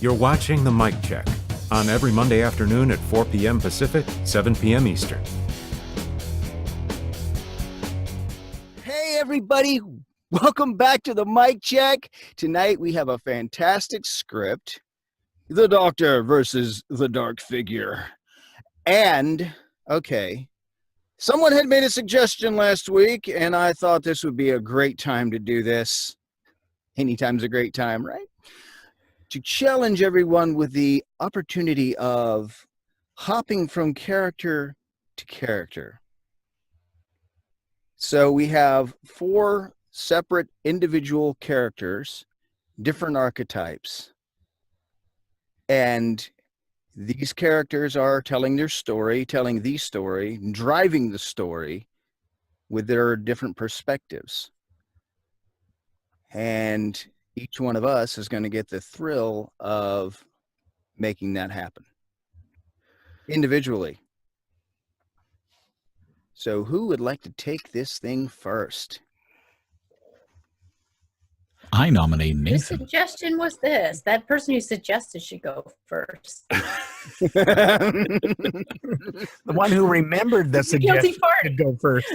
You're watching The Mic Check on every Monday afternoon at 4 p.m. Pacific, 7 p.m. Eastern. Hey, everybody. Welcome back to The Mic Check. Tonight, we have a fantastic script. The Doctor versus the Dark Figure. And, okay, someone had made a suggestion last week, and I thought this would be a great time to do this. Anytime's a great time, right? To challenge everyone with the opportunity of hopping from character to character. So we have 4 separate individual characters, different archetypes. And these characters are telling their story, telling the story, driving the story with their different perspectives. And each one of us is going to get the thrill of making that happen individually. So who would like to take this thing first? I nominate The Nathan. suggestion was this. That person who suggested should go first. The one who remembered the Guilty suggestion party. should go first.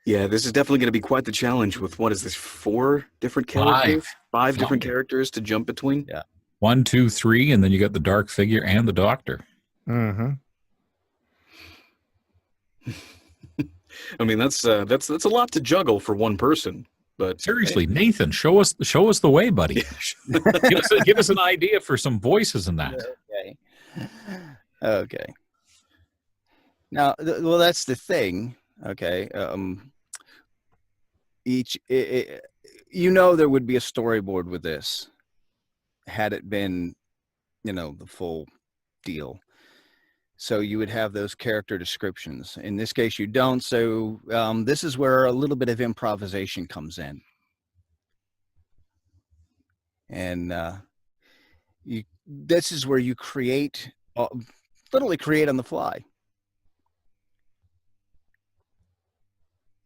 Yeah, this is definitely going to be quite the challenge with, what is this, 4 different characters? 5 different characters to jump between? Yeah. 1, 2, 3, and then you got the Dark Figure and the Doctor. Mm-hmm. I mean, that's a lot to juggle for one person. But Seriously, Nathan, show us the way, buddy. give us an idea for some voices in that. Okay. Now, well, that's the thing. Okay. There would be a storyboard with this had it been, the full deal. So you would have those character descriptions. In this case, you don't. So this is where a little bit of improvisation comes in. And this is where you create, literally create on the fly.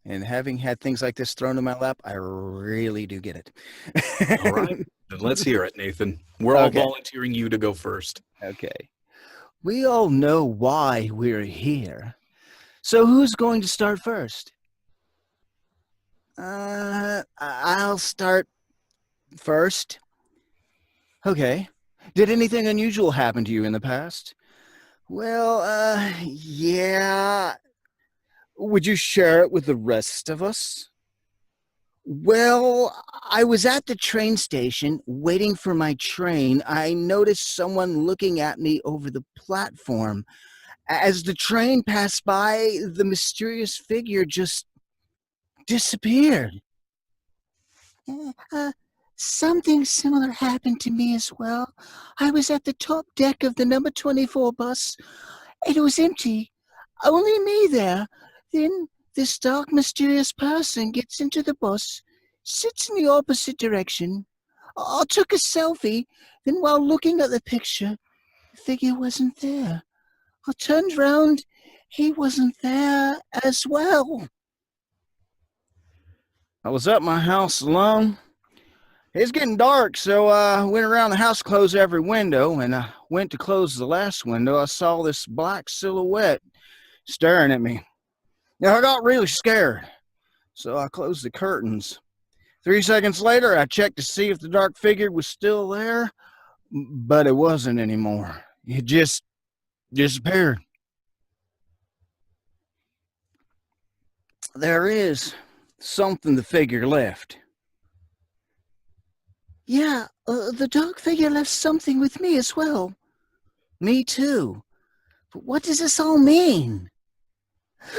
And having had things like this thrown in my lap, I really do get it. all right, then let's hear it, Nathan. We're all volunteering you to go first. Okay. We all know why we're here. So who's going to start first? I'll start first. Okay. Did anything unusual happen to you in the past? Well, yeah. Would you share it with the rest of us? Well, I was at the train station waiting for my train. I noticed someone looking at me over the platform. As the train passed by, the mysterious figure just disappeared. Something similar happened to me as well. I was at the top deck of the number 24 bus. It was empty. Only me there. Then this dark, mysterious person gets into the bus, sits in the opposite direction. I took a selfie. Then while looking at the picture, the figure wasn't there. I turned round. He wasn't there as well. I was at my house alone. It's getting dark, so I went around the house, closed every window, and I went to close the last window. I saw this black silhouette staring at me. Now, I got really scared, so I closed the curtains. 3 seconds later, I checked to see if the dark figure was still there, but it wasn't anymore. It just disappeared. There is something the figure left. Yeah, the dark figure left something with me as well. Me too. But what does this all mean?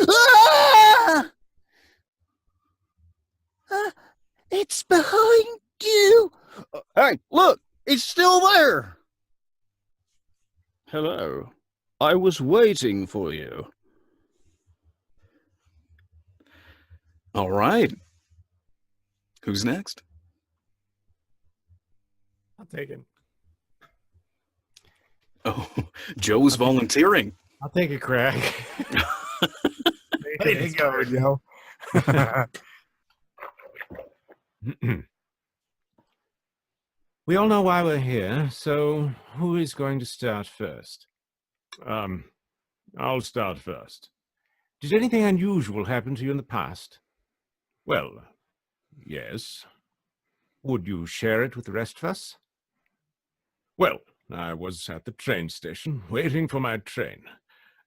Ah! It's behind you. Hey, look, it's still there. Hello. I was waiting for you. All right. Who's next? I'll take it. Oh, Joe's volunteering. I'll take a crack. Way to go, Joe. We all know why we're here, so who is going to start first? I'll start first. Did anything unusual happen to you in the past? Well, yes. Would you share it with the rest of us? Well, I was at the train station, waiting for my train.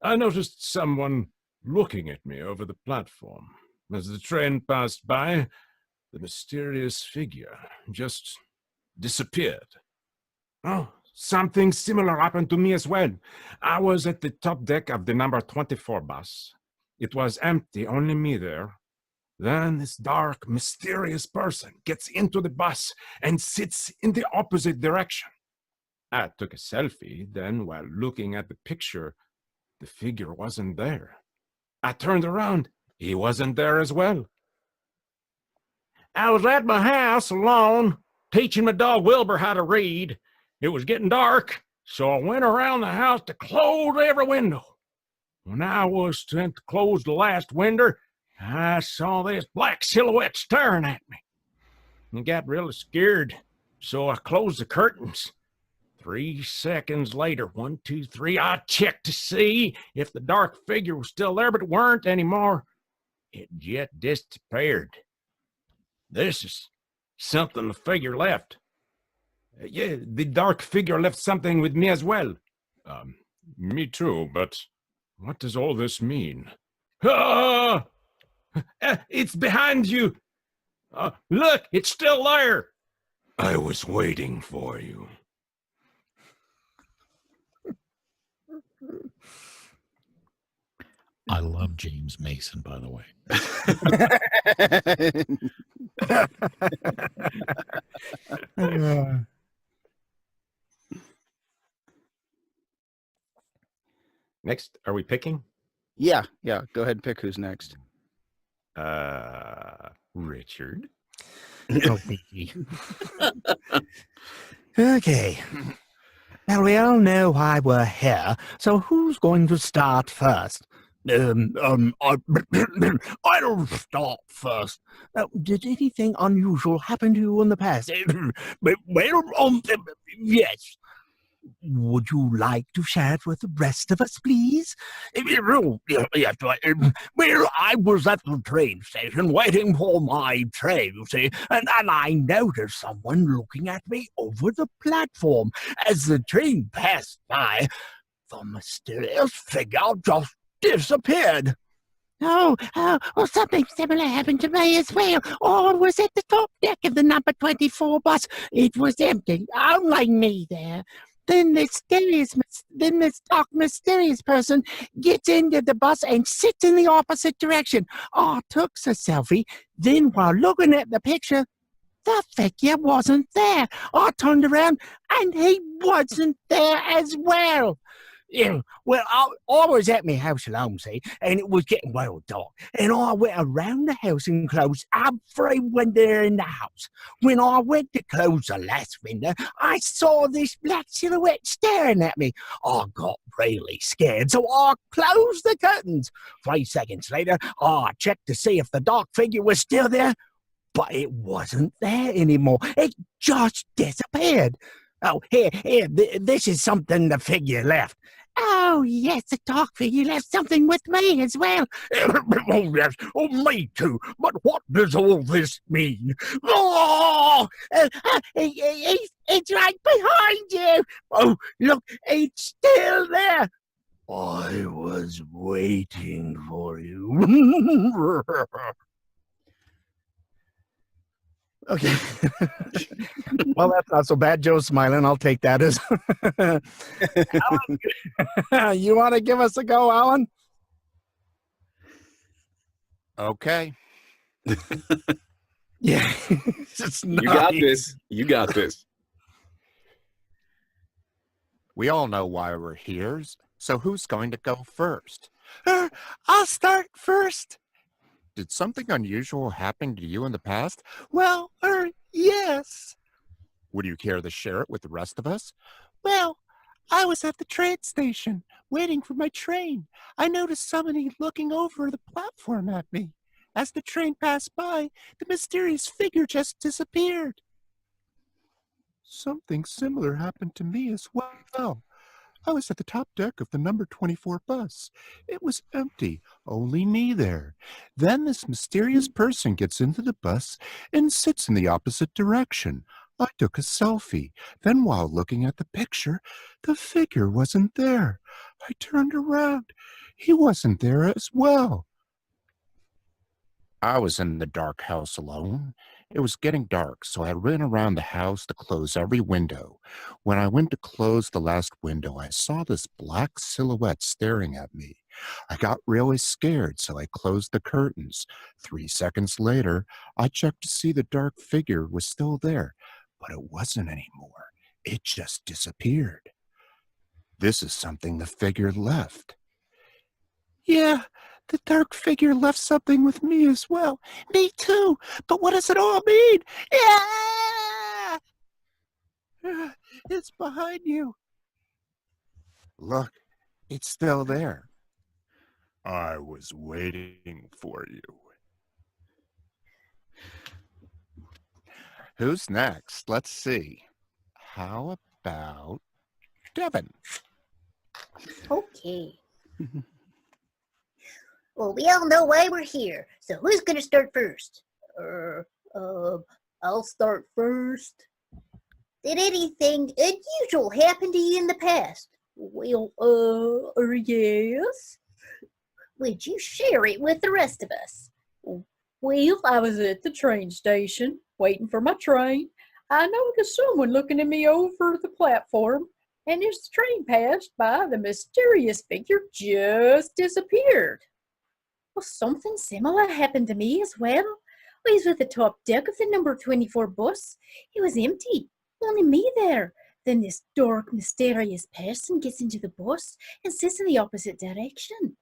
I noticed someone looking at me over the platform. As the train passed by, the mysterious figure just disappeared. Oh, something similar happened to me as well. I was at the top deck of the number 24 bus. It was empty, only me there. Then this dark, mysterious person gets into the bus and sits in the opposite direction. I took a selfie, then while looking at the picture, the figure wasn't there. I turned around, he wasn't there as well. I was at my house alone, teaching my dog Wilbur how to read. It was getting dark, so I went around the house to close every window. When I was to close the last window, I saw this black silhouette staring at me. I got really scared, so I closed the curtains. 3 seconds later, 1, 2, 3, I checked to see if the dark figure was still there, but it weren't anymore. It just disappeared. This is something the figure left. Yeah, the dark figure left something with me as well. Me too, but what does all this mean? Ah! It's behind you! Look, it's still there! I was waiting for you. I love James Mason, by the way. Next, are we picking? Yeah. Go ahead and pick who's next. Richard. Oh, Mickey. Okay. Now, we all know why we're here, so who's going to start first? I'll start first. Did anything unusual happen to you in the past? Yes. Would you like to share it with the rest of us, please? Well, I was at the train station waiting for my train, you see, and I noticed someone looking at me over the platform. As the train passed by, the mysterious figure just disappeared. Well, something similar happened to me as well. I was at the top deck of the number 24 bus. It was empty, only me there. Then this dark, mysterious person gets into the bus and sits in the opposite direction. I took a selfie. Then, while looking at the picture, the figure wasn't there. I turned around, and he wasn't there as well. Yeah, well, I was at my house alone, see, and it was getting well dark, and I went around the house and closed every window in the house. When I went to close the last window, I saw this black silhouette staring at me. I got really scared, so I closed the curtains. 3 seconds later, I checked to see if the dark figure was still there, but it wasn't there anymore. It just disappeared. Oh, here, this is something the figure left. Oh, yes, the dark figure left something with me as well. Oh, yes, me too. But what does all this mean? Oh! It's right behind you. Oh, look, it's still there. I was waiting for you. Okay. Well, that's not so bad. Joe's smiling. I'll take that as. Alan, you want to give us a go, Alan? Okay. Yeah. You got this. You got this. We all know why we're here, so who's going to go first? I'll start first. Did something unusual happen to you in the past? Well, yes. Would you care to share it with the rest of us? Well, I was at the train station waiting for my train. I noticed somebody looking over the platform at me. As the train passed by, the mysterious figure just disappeared. Something similar happened to me as well. I was at the top deck of the number 24 bus. It was empty, only me there. Then this mysterious person gets into the bus and sits in the opposite direction. I took a selfie. Then while looking at the picture, the figure wasn't there. I turned around. He wasn't there as well. I was in the dark house alone. It was getting dark, so I ran around the house to close every window. When I went to close the last window, I saw this black silhouette staring at me. I got really scared, so I closed the curtains. 3 seconds later, I checked to see the dark figure was still there, but it wasn't anymore. It just disappeared. This is something the figure left. Yeah, the dark figure left something with me as well. Me too. But what does it all mean? Yeah! It's behind you. Look, it's still there. I was waiting for you. Who's next? Let's see. How about Devin? Okay. Well, we all know why we're here. So who's gonna start first? I'll start first. Did anything unusual happen to you in the past? Well, yes. Would you share it with the rest of us? Well, I was at the train station waiting for my train. I noticed someone looking at me over the platform, and as the train passed by, the mysterious figure just disappeared. Well, something similar happened to me as well. I was at the top deck of the number 24 bus. It was empty, only me there. Then this dark, mysterious person gets into the bus and sits in the opposite direction.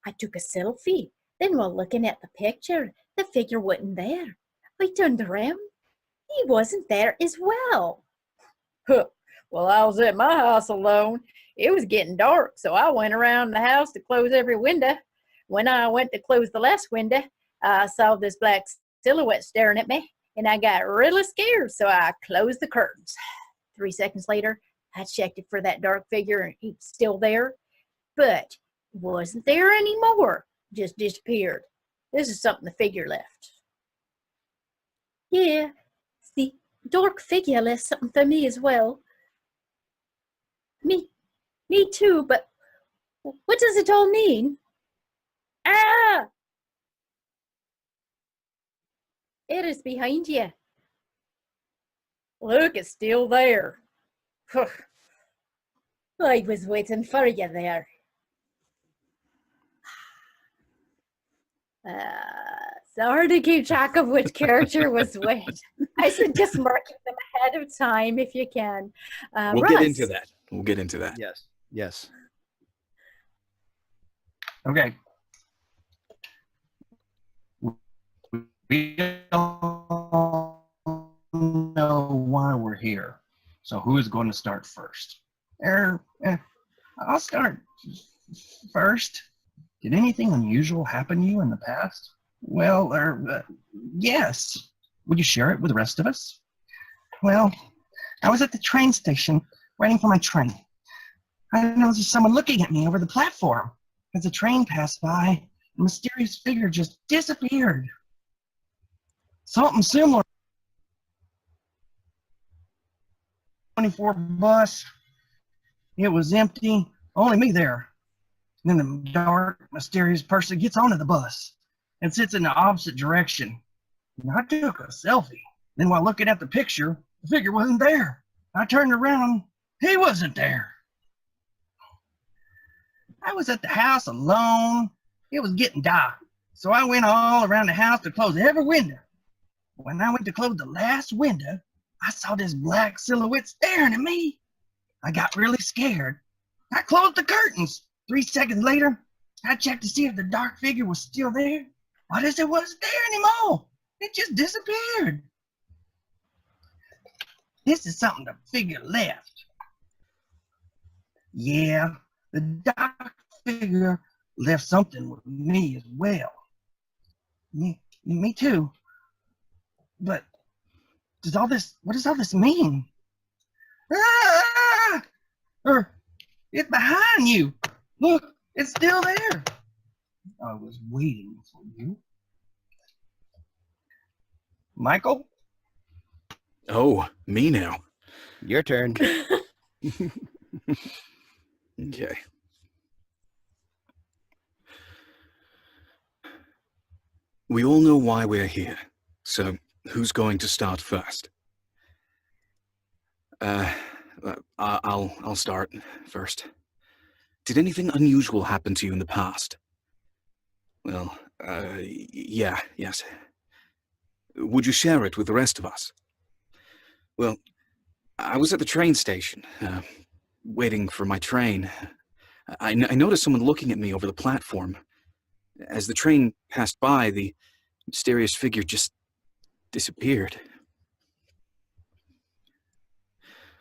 I took a selfie. Then while looking at the picture, the figure wasn't there. I turned around. He wasn't there as well. Huh. Well, I was at my house alone. It was getting dark, so I went around the house to close every window. When I went to close the last window, I saw this black silhouette staring at me, and I got really scared, so I closed the curtains. 3 seconds later, I checked it for that dark figure, and he was still there, but wasn't there anymore. Just disappeared. This is something the figure left. Yeah, the dark figure left something for me as well. Me too, but what does it all mean? Ah! It is behind you. Look, it's still there. I was waiting for you there. It's hard to keep track of which character was which. I suggest marking them ahead of time if you can. We'll Russ. get into that. We'll get into that. Yes. Yes. Okay. We all know why we're here. So who is going to start first? I'll start first. Did anything unusual happen to you in the past? Well, yes. Would you share it with the rest of us? Well, I was at the train station waiting for my train. I noticed someone looking at me over the platform. As the train passed by, a mysterious figure just disappeared. Something similar. 24 bus. It was empty. Only me there. Then the dark, mysterious person gets onto the bus and sits in the opposite direction. And I took a selfie. Then while looking at the picture, the figure wasn't there. I turned around. He wasn't there. I was at the house alone. It was getting dark. So I went all around the house to close every window. When I went to close the last window, I saw this black silhouette staring at me. I got really scared. I closed the curtains. 3 seconds later, I checked to see if the dark figure was still there. But it wasn't there anymore. It just disappeared. This is something the figure left. Yeah, the dark figure left something with me as well. Me too. But what does all this mean? Ah! It's behind you. Look, it's still there. I was waiting for you. Michael? Oh, me now. Your turn. Okay. We all know why we're here. So, who's going to start first? I'll start first. Did anything unusual happen to you in the past? Well, yes. Would you share it with the rest of us? Well, I was at the train station, waiting for my train. I noticed someone looking at me over the platform. As the train passed by, the mysterious figure just disappeared.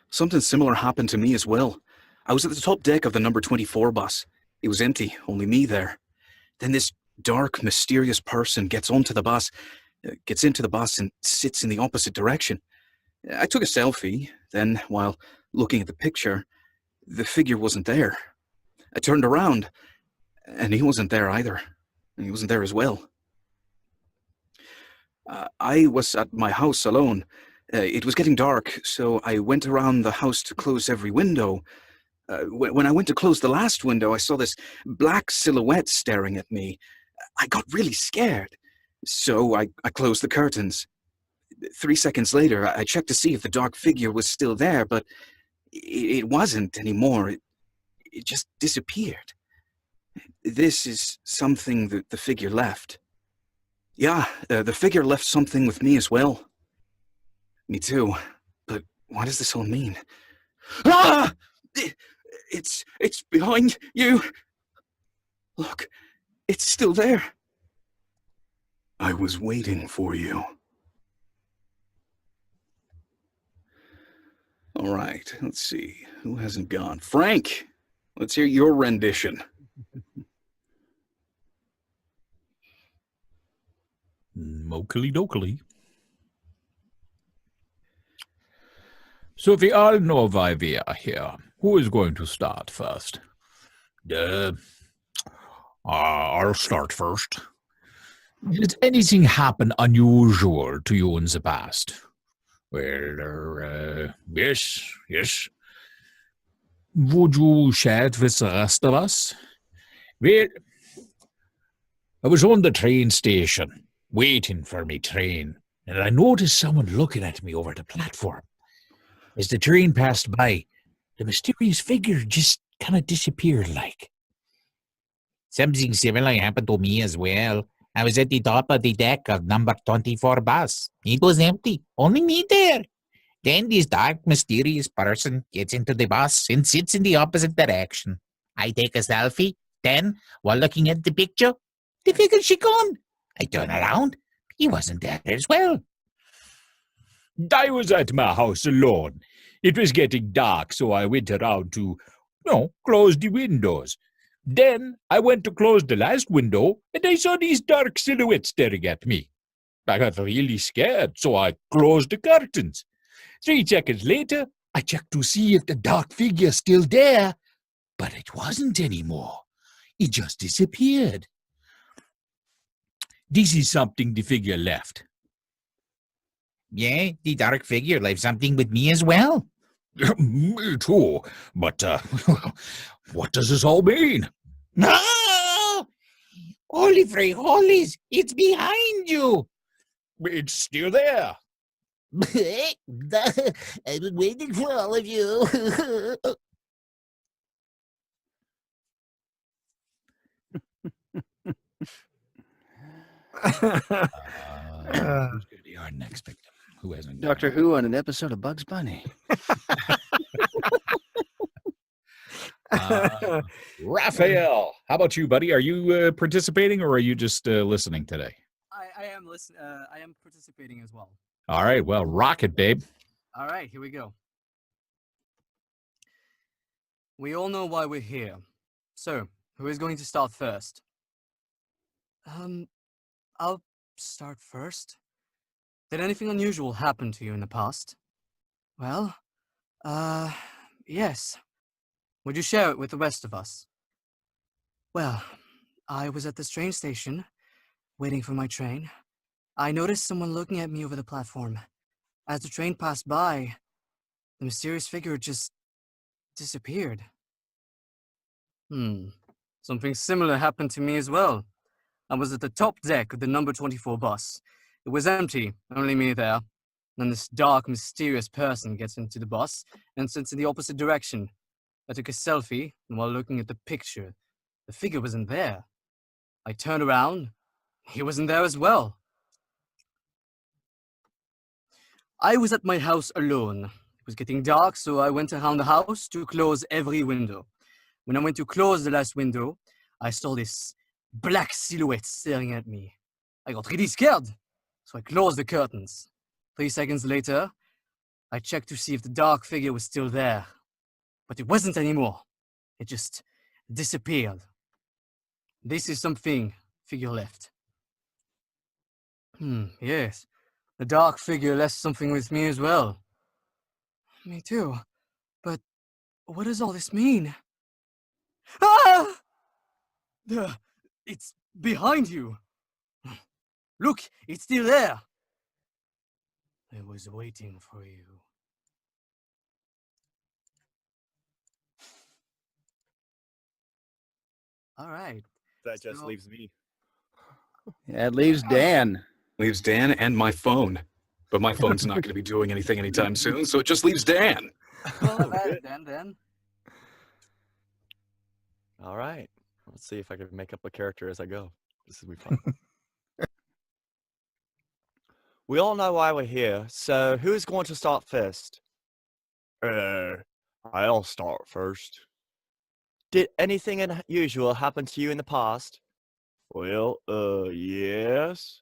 Something similar happened to me as well. I was at the top deck of the number 24 bus. It was empty, only me there. Then this dark, mysterious person gets into the bus and sits in the opposite direction. I took a selfie. Then, while looking at the picture, the figure wasn't there. I turned around, and he wasn't there either. And he wasn't there as well. I was at my house alone. It was getting dark, so I went around the house to close every window. When I went to close the last window, I saw this black silhouette staring at me. I got really scared, so I closed the curtains. 3 seconds later, I checked to see if the dark figure was still there, but it wasn't anymore. It just disappeared. This is something that the figure left. Yeah, the figure left something with me as well. Me too. But what does this all mean? Ah! It's behind you. Look, it's still there. I was waiting for you. All right, let's see. Who hasn't gone? Frank, let's hear your rendition. Mokely dokely. So we all know why we are here. Who is going to start first? I'll start first. Did anything happen unusual to you in the past? Well, yes. Would you share it with the rest of us? Well, I was on the train station, waiting for me train, and I noticed someone looking at me over the platform. As the train passed by, the mysterious figure just kind of disappeared like. Something similar happened to me as well. I was at the top of the deck of number 24 bus. It was empty, only me there. Then this dark, mysterious person gets into the bus and sits in the opposite direction. I take a selfie. Then, while looking at the picture, the figure she gone. I turn around. He wasn't there as well. I was at my house alone. It was getting dark, so I went around to, close the windows. Then I went to close the last window, and I saw these dark silhouettes staring at me. I got really scared, so I closed the curtains. 3 seconds later, I checked to see if the dark figure's still there, but it wasn't anymore. It just disappeared. This is something the figure left. Yeah, the dark figure left something with me as well. Me too, but what does this all mean? No! Holy free holies, it's behind you. It's still there. I was waiting for all of you. Who's going to be our next victim? Who hasn't? Doctor Who on an episode of Bugs Bunny. Raphael, how about you, buddy? Are you participating or are you just listening today? I am I am participating as well. All right, well, rock it, babe. All right, here we go. We all know why we're here. So, who is going to start first? I'll start first. Did anything unusual happen to you in the past? Well, Yes. Would you share it with the rest of us? Well, I was at this train station, waiting for my train. I noticed someone looking at me over the platform. As the train passed by, the mysterious figure just disappeared. Something similar happened to me as well. I was at the top deck of the number 24 bus. It was empty, only me there. Then this dark, mysterious person gets into the bus and sits in the opposite direction. I took a selfie, and while looking at the picture, the figure wasn't there. I turned around, he wasn't there as well. I was at my house alone. It was getting dark, so I went around the house to close every window. When I went to close the last window, I saw this black silhouette staring at me. I got really scared, so I closed the curtains. 3 seconds later, I checked to see if the dark figure was still there. But it wasn't anymore. It just disappeared. This is something figure left. Yes. The dark figure left something with me as well. Me too. But what does all this mean? Ah! It's behind you. Look, it's still there. I was waiting for you. All right. That just So- leaves me. That leaves Dan. Leaves Dan and my phone. But my phone's not going to be doing anything anytime soon, so it just leaves Dan. All right, then. All right. Let's see if I can make up a character as I go. This will be fun. We all know why we're here, so who's going to start first? I'll start first. Did anything unusual happen to you in the past? Well, yes.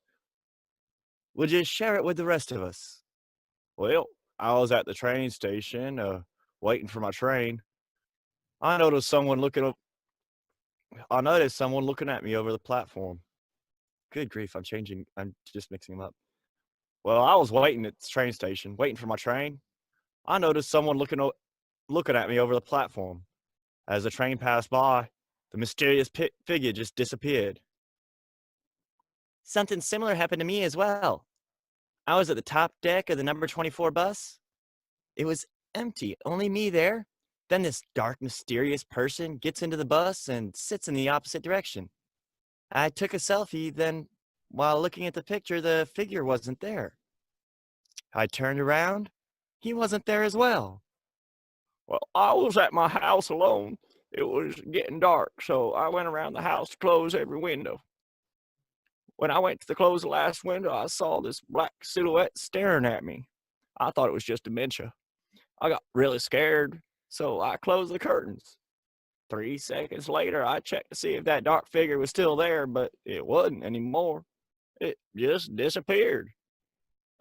Would you share it with the rest of us? Well, I was at the train station, waiting for my train. I noticed someone looking at me over the platform. Good grief, I'm just mixing them up. Well, I was waiting at the train station, waiting for my train. I noticed someone looking at me over the platform. As the train passed by, the mysterious figure just disappeared. Something similar happened to me as well. I was at the top deck of the number 24 bus. It was empty, only me there. Then this dark, mysterious person gets into the bus and sits in the opposite direction. I took a selfie, then while looking at the picture, the figure wasn't there. I turned around. He wasn't there as well. Well, I was at my house alone. It was getting dark, so I went around the house to close every window. When I went to close the last window, I saw this black silhouette staring at me. I thought it was just dementia. I got really scared, so I closed the curtains. 3 seconds later, I checked to see if that dark figure was still there, but it wasn't anymore. It just disappeared.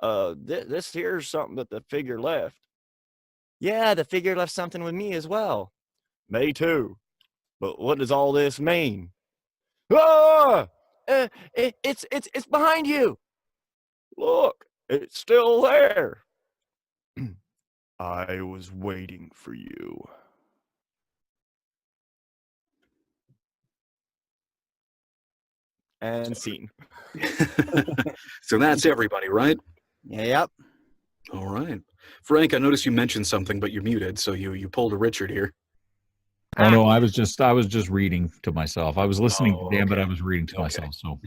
This here's something that the figure left. Yeah, the figure left something with me as well. Me too. But what does all this mean? Ah! It's behind you. Look, it's still there. I was waiting for you. And scene. So that's everybody, right? Yep. All right. Frank, I noticed you mentioned something, but you're muted, so you pulled a Richard here. Oh no, I was just reading to myself. I was listening to Dan, but I was reading to myself. So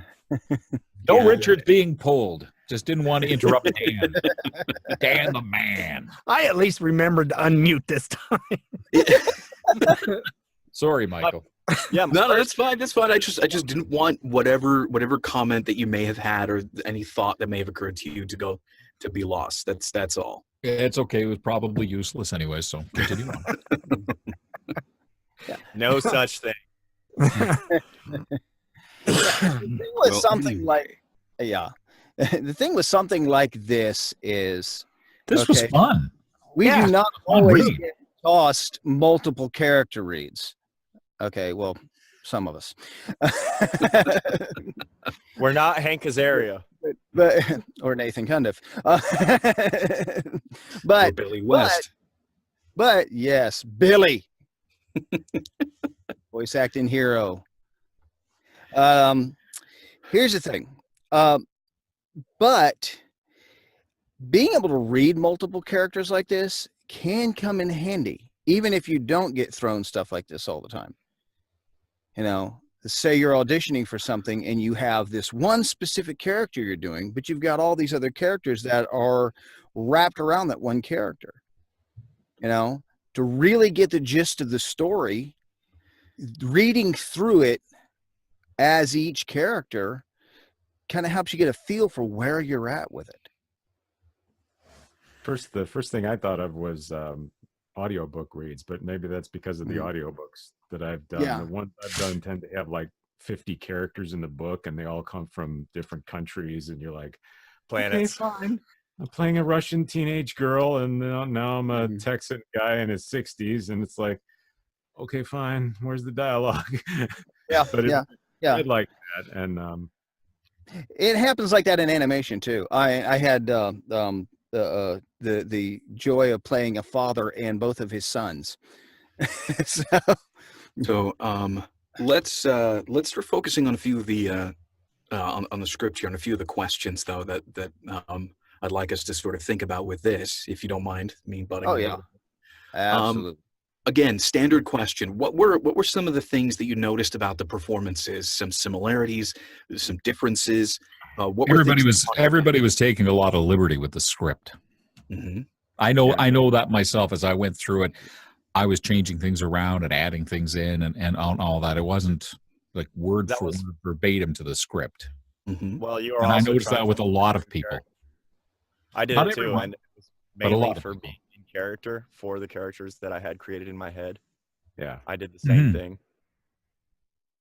no Yeah. Richard being pulled. Just didn't want to interrupt Dan. Dan the man. I at least remembered to unmute this time. Sorry, Michael. Yeah, No, that's fine. That's fine. I just didn't want whatever comment that you may have had or any thought that may have occurred to you to be lost. That's all. It's okay. It was probably useless anyway. So continue on. no such thing. The thing with something like, the thing with something like this is This was fun. we Yeah. do not Fun always read. get tossed multiple character reads. Okay, well, some of us. We're not Hank Azaria. but or Nathan Cundiff. Or But Billy West. But yes, Billy, voice acting hero. Here's the thing. But being able to read multiple characters like this can come in handy, even if you don't get thrown stuff like this all the time. You know, say you're auditioning for something and you have this one specific character you're doing, but you've got all these other characters that are wrapped around that one character. You know, to really get the gist of the story, reading through it as each character kind of helps you get a feel for where you're at with it. The first thing I thought of was audiobook reads, but maybe that's because of the audiobooks that I've done. Yeah. The ones I've done tend to have like 50 characters in the book, and they all come from different countries, and you're like, Planets. okay, fine. I'm playing a Russian teenage girl, and now I'm a Texan guy in his 60s, and it's like, okay, fine. Where's the dialogue? Yeah, but yeah. I like that, and it happens like that in animation too. I had the joy of playing a father and both of his sons. So let's start focusing on a few of the on the script here, and a few of the questions though that I'd like us to sort of think about with this, if you don't mind me butting. Oh in. yeah, absolutely. Again, standard question. What were some of the things that you noticed about the performances? Some similarities, some differences. What were everybody was taking a lot of liberty with the script. Mm-hmm. I know that myself. As I went through it, I was changing things around and adding things in and on all that. It wasn't like word for word verbatim to the script. Mm-hmm. Well, you are. And I also noticed trying that with to a lot of people. I did Not it too, everyone, and it was but a mainly lot of for people. being in character for the characters that I had created in my head. yeah. I did the same Mhm. thing.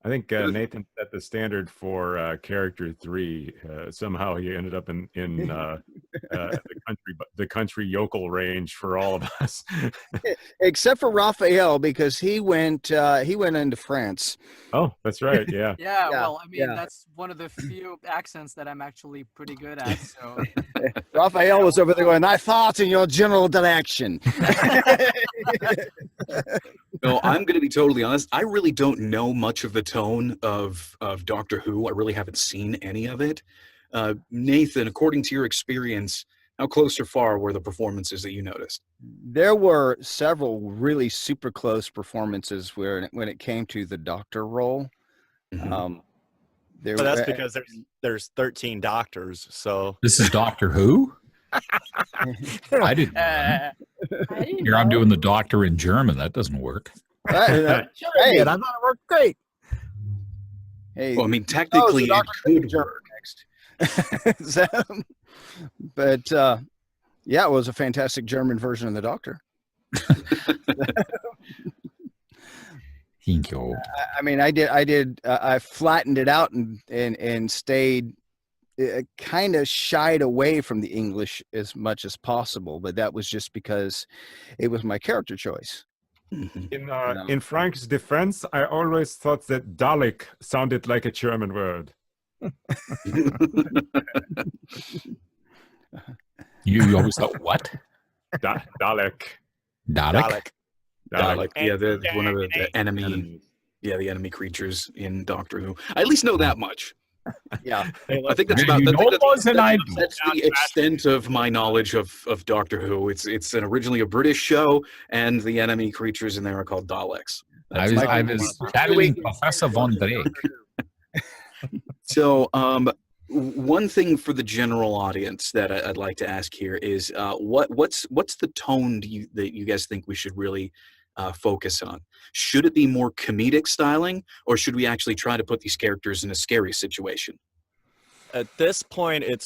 I think Nathan set the standard for character 3. Somehow he ended up in the country yokel range for all of us. Except for Raphael, because he went into France. Oh, that's right. Yeah. Yeah, Yeah, well, I mean, yeah. that's one of the few accents that I'm actually pretty good at. So Raphael was over there going, "I thought in your general direction." No, I'm going to be totally honest. I really don't know much of the tone of Doctor Who. I really haven't seen any of it. Nathan, according to your experience, how close or far were the performances that you noticed? There were several really super close performances when it came to the Doctor role. Mhm. There But that's were- because there's 13 doctors, so This is Doctor Who? I didn't know that. I didn't Here I'm know. doing the doctor in German. That doesn't work. Sure it Hey. did. I thought it worked great. Hey, Well, I mean, oh, so technically, it Dr. could German work. next. But yeah, it was a fantastic German version of the Doctor. Thank you. I mean, I flattened it out and stayed kind of shied away from the English as much as possible, but that was just because it was my character choice. Mhm. In Frank's defense, I always thought that Dalek sounded like a German word. You always thought what? Dalek. Dalek? Dalek, yeah, one of the enemy, the enemy creatures in Doctor Who. I at least know that much. Yeah, I think that's Yeah, about you know more than I do. that's the extent of my knowledge of Doctor Who. It's originally a British show, and the enemy creatures in there are called Daleks. I was battling Professor Von Drake. So, one thing for the general audience that I'd like to ask here is, what's the tone that you guys think we should really focus on? Should it be more comedic styling, or should we actually try to put these characters in a scary situation? at this point it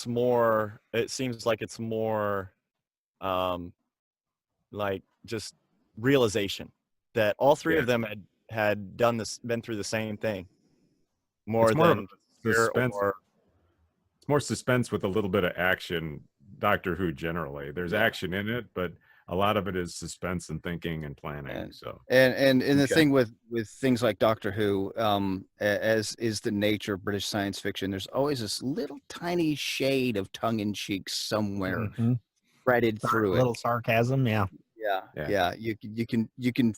seems like it's more like just realization that all three of them had been through the same thing more It's more of than a fear suspense. or It's more suspense with a little bit of action. Doctor Who generally, there's action in it, but a lot of it is suspense and thinking and planning. So and the Okay. thing with things like Doctor Who, as is the nature of British science fiction, there's always this little tiny shade of tongue in cheek somewhere threaded through A it. little sarcasm, yeah. Yeah. You can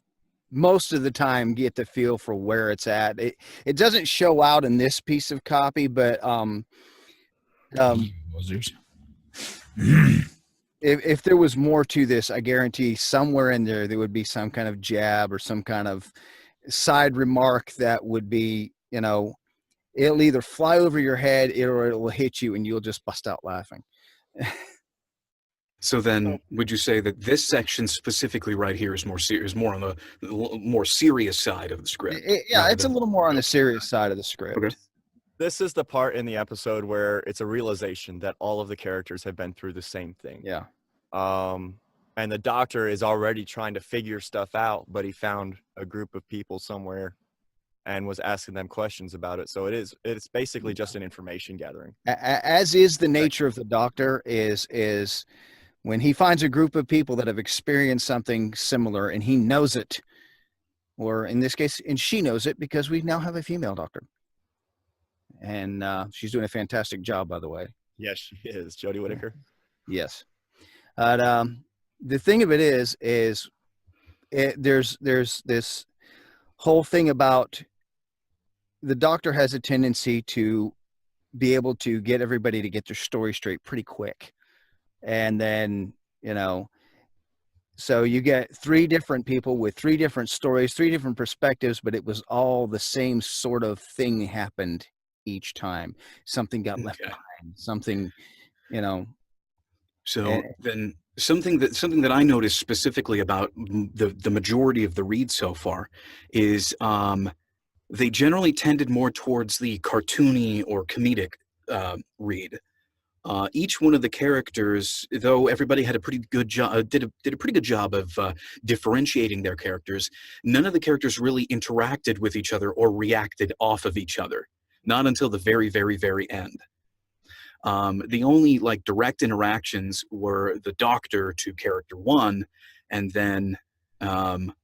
most of the time get the feel for where it's at. It doesn't show out in this piece of copy, but if there was more to this, I guarantee somewhere in there would be some kind of jab or some kind of side remark that would be, it'll either fly over your head or it will hit you and you'll just bust out laughing. So then, would you say that this section specifically right here is more serious, more on the more serious side of the script? Yeah, it's a little more on the serious side of the script. Okay. This is the part in the episode where it's a realization that all of the characters have been through the same thing. Yeah. And the doctor is already trying to figure stuff out, but he found a group of people somewhere and was asking them questions about it. So it's basically just an information gathering. As is the nature of the doctor is when he finds a group of people that have experienced something similar and he knows it, or in this case, and she knows it because we now have a female doctor. And she's doing a fantastic job, by the way. Yes, she is. Jodie Whittaker. Yes. The thing of it is there's this whole thing about the doctor has a tendency to be able to get everybody to get their story straight pretty quick. And then, so you get 3 different people with 3 different stories, 3 different perspectives, but it was all the same sort of thing happened each time. Something got left behind, something, So then something that I noticed specifically about the majority of the reads so far is they generally tended more towards the cartoony or comedic read. Each one of the characters, though everybody had a pretty good job, did a pretty good job of differentiating their characters. None of the characters really interacted with each other or reacted off of each other. Not until the very, very, very end. The only direct interactions were the doctor to character 1, and then that's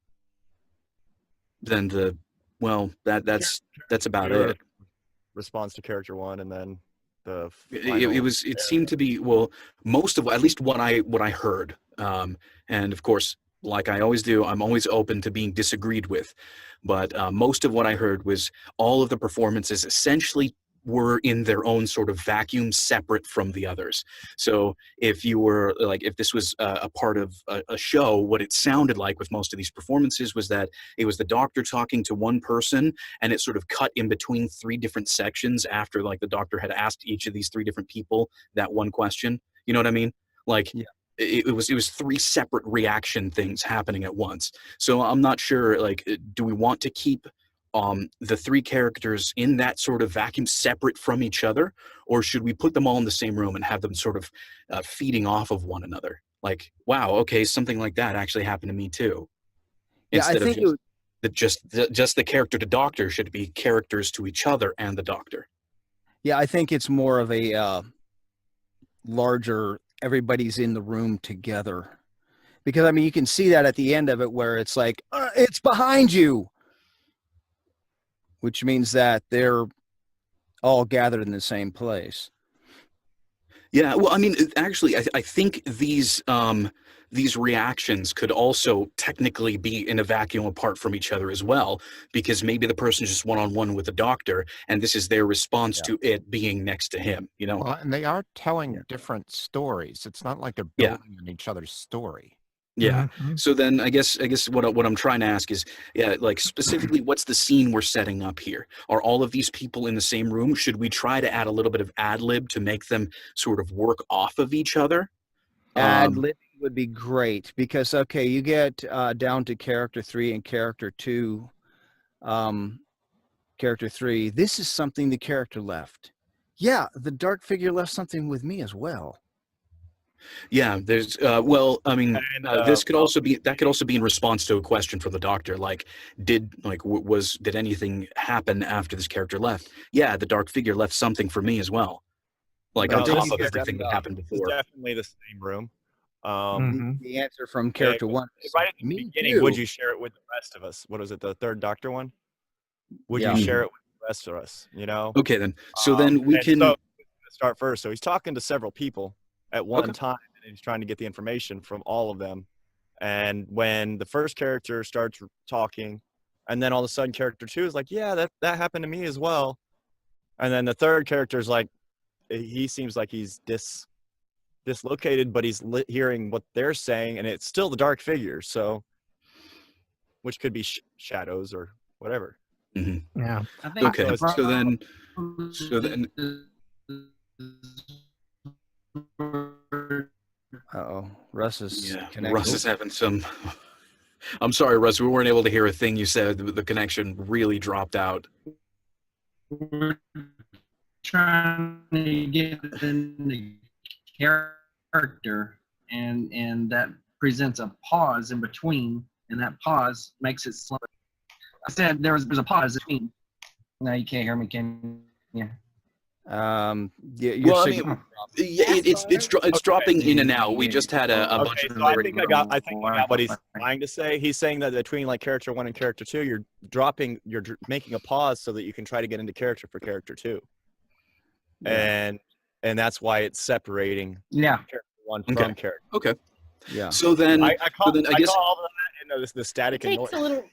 about it. Response to character 1, and then it seemed to be most of at least what I heard, and of course, like I always do, I'm always open to being disagreed with, but most of what I heard was all of the performances essentially were in their own sort of vacuum, separate from the others. So if you were if this was a part of a show, what it sounded like with most of these performances was that it was the doctor talking to one person, and it sort of cut in between 3 different sections after the doctor had asked each of these 3 different people that one question. You know what I mean? Yeah. It was 3 separate reaction things happening at once. So I'm not sure, do we want to keep the 3 characters in that sort of vacuum separate from each other, or should we put them all in the same room and have them sort of feeding off of one another? Wow, okay, something like that actually happened to me too. Yeah, Instead I think of just the character to doctor should be characters to each other and the doctor. Yeah, I think it's more of a larger, everybody's in the room together. Because, I mean, you can see that at the end of it where it's like, it's behind you, which means that they're all gathered in the same place. Yeah, well, I mean, actually, I think these reactions could also technically be in a vacuum apart from each other as well, because maybe the person's just one-on-one with the doctor, and this is their response to it being next to him, Well, and they are telling different stories. It's not like they're building on each other's story. Yeah. So then I guess what I'm trying to ask is, specifically, what's the scene we're setting up here? Are all of these people in the same room? Should we try to add a little bit of ad lib to make them sort of work off of each other? Ad lib would be great because, okay, you get down to character 3 and character 2. Character 3, this is something the character left. Yeah, the dark figure left something with me as well. Yeah, there's this could also be in response to a question from the doctor, did anything happen after this character left? Yeah, the dark figure left something for me as well, on top of everything that happened before. It's definitely the same room. The answer from character 1 right at the beginning, would you share it with the rest of us? What was it, the 3rd doctor one? Would you share it with the rest of us? Okay, then. So then we can start first. So he's talking to several people at one time, and he's trying to get the information from all of them, And when the first character starts talking, and then all of a sudden character 2 is like, yeah, that happened to me as well. And then the third character is like, he seems like he's dislocated, but he's hearing what they're saying, and it's still the dark figure. So, which could be shadows or whatever. Mm-hmm. Yeah. I think Okay. So then. Uh-oh. Russ is connected. Russ is having some. I'm sorry, Russ. We weren't able to hear a thing you said. The connection really dropped out. We're trying to get in the character, and that presents a pause in between, and that pause makes it slow. I said there's a pause in between. Now you can't hear me, can you? Yeah, your Well, I signal. mean, yeah, it's dropping in and out. We just had a bunch of. So I think I got what he's trying to say. He's saying that between like character 1 and character 2, you're making a pause so that you can try to get into character for character 2. Yeah. And that's why it's separating character 1 from character. Okay. Yeah. So then I guess call all of that, the static and noise. Takes a little.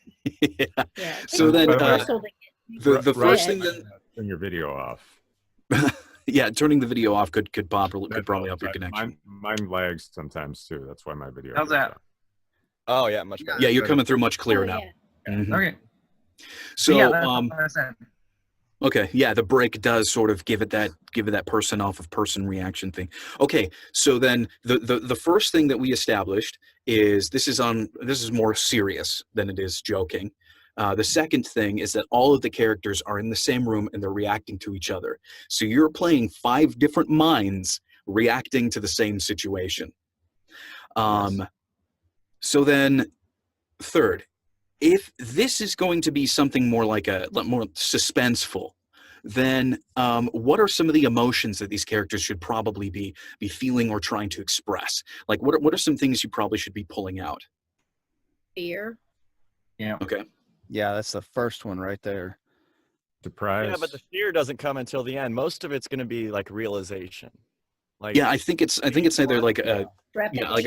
Yeah. So then the first thing that turn your video off. Yeah, turning the video off could probably help your connection. Mine lags sometimes too. That's why my video. How's that? Oh yeah, much better. Yeah, you're coming through much clearer now. Yeah. Mhm. Okay. So yeah, that's what I said. Okay, yeah, the break does sort of give it that person off of person reaction thing. Okay, so then the first thing that we established is this is more serious than it is joking. The second thing is that all of the characters are in the same room and they're reacting to each other. So you're playing 5 different minds reacting to the same situation. So then third, if this is going to be something more like more suspenseful, then what are some of the emotions that these characters should probably be feeling or trying to express? Like what are some things you probably should be pulling out? Fear. Yeah. Okay. Yeah, that's the first one right there. Surprise. Yeah, but the fear doesn't come until the end. Most of it's going to be like realization. Like, yeah, I think it's either like a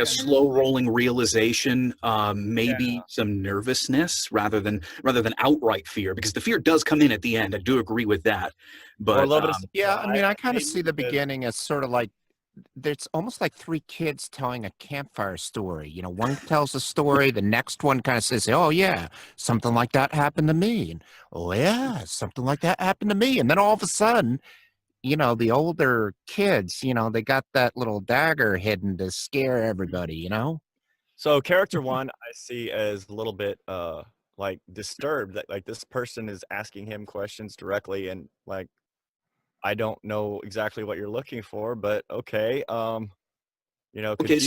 slow rolling realization, maybe some nervousness rather than outright fear, because the fear does come in at the end. I do agree with that, but or a little bit of yeah, I mean, I kind of maybe see the because- beginning as sort of like it's almost like 3 kids telling a campfire story. You know, one tells a story, the next one kind of says, "Oh yeah, something like that happened to me," and "Oh yeah, something like that happened to me," and then all of a sudden, you know, the older kids, you know, they got that little dagger hidden to scare everybody, you know? So character 1 I see as a little bit like disturbed that like this person is asking him questions directly, and like I don't know exactly what you're looking for, but okay. You know, okay,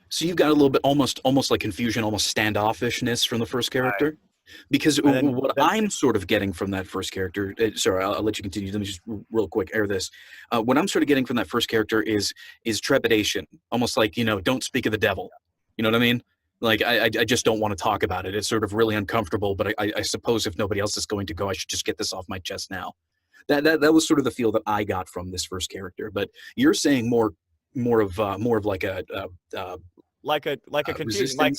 so you've got a little bit almost like confusion, almost standoffishness from the first character. Right. Because what I'm sort of getting from that first character, sorry, I'll let you continue. Let me just real quick air this. What I'm sort of getting from that first character is trepidation, almost like, you know, don't speak of the devil. You know what I mean? Like I just don't want to talk about it. It's sort of really uncomfortable. But I suppose if nobody else is going to go, I should just get this off my chest now. That was sort of the feel that I got from this first character. But you're saying more of like a confusion, like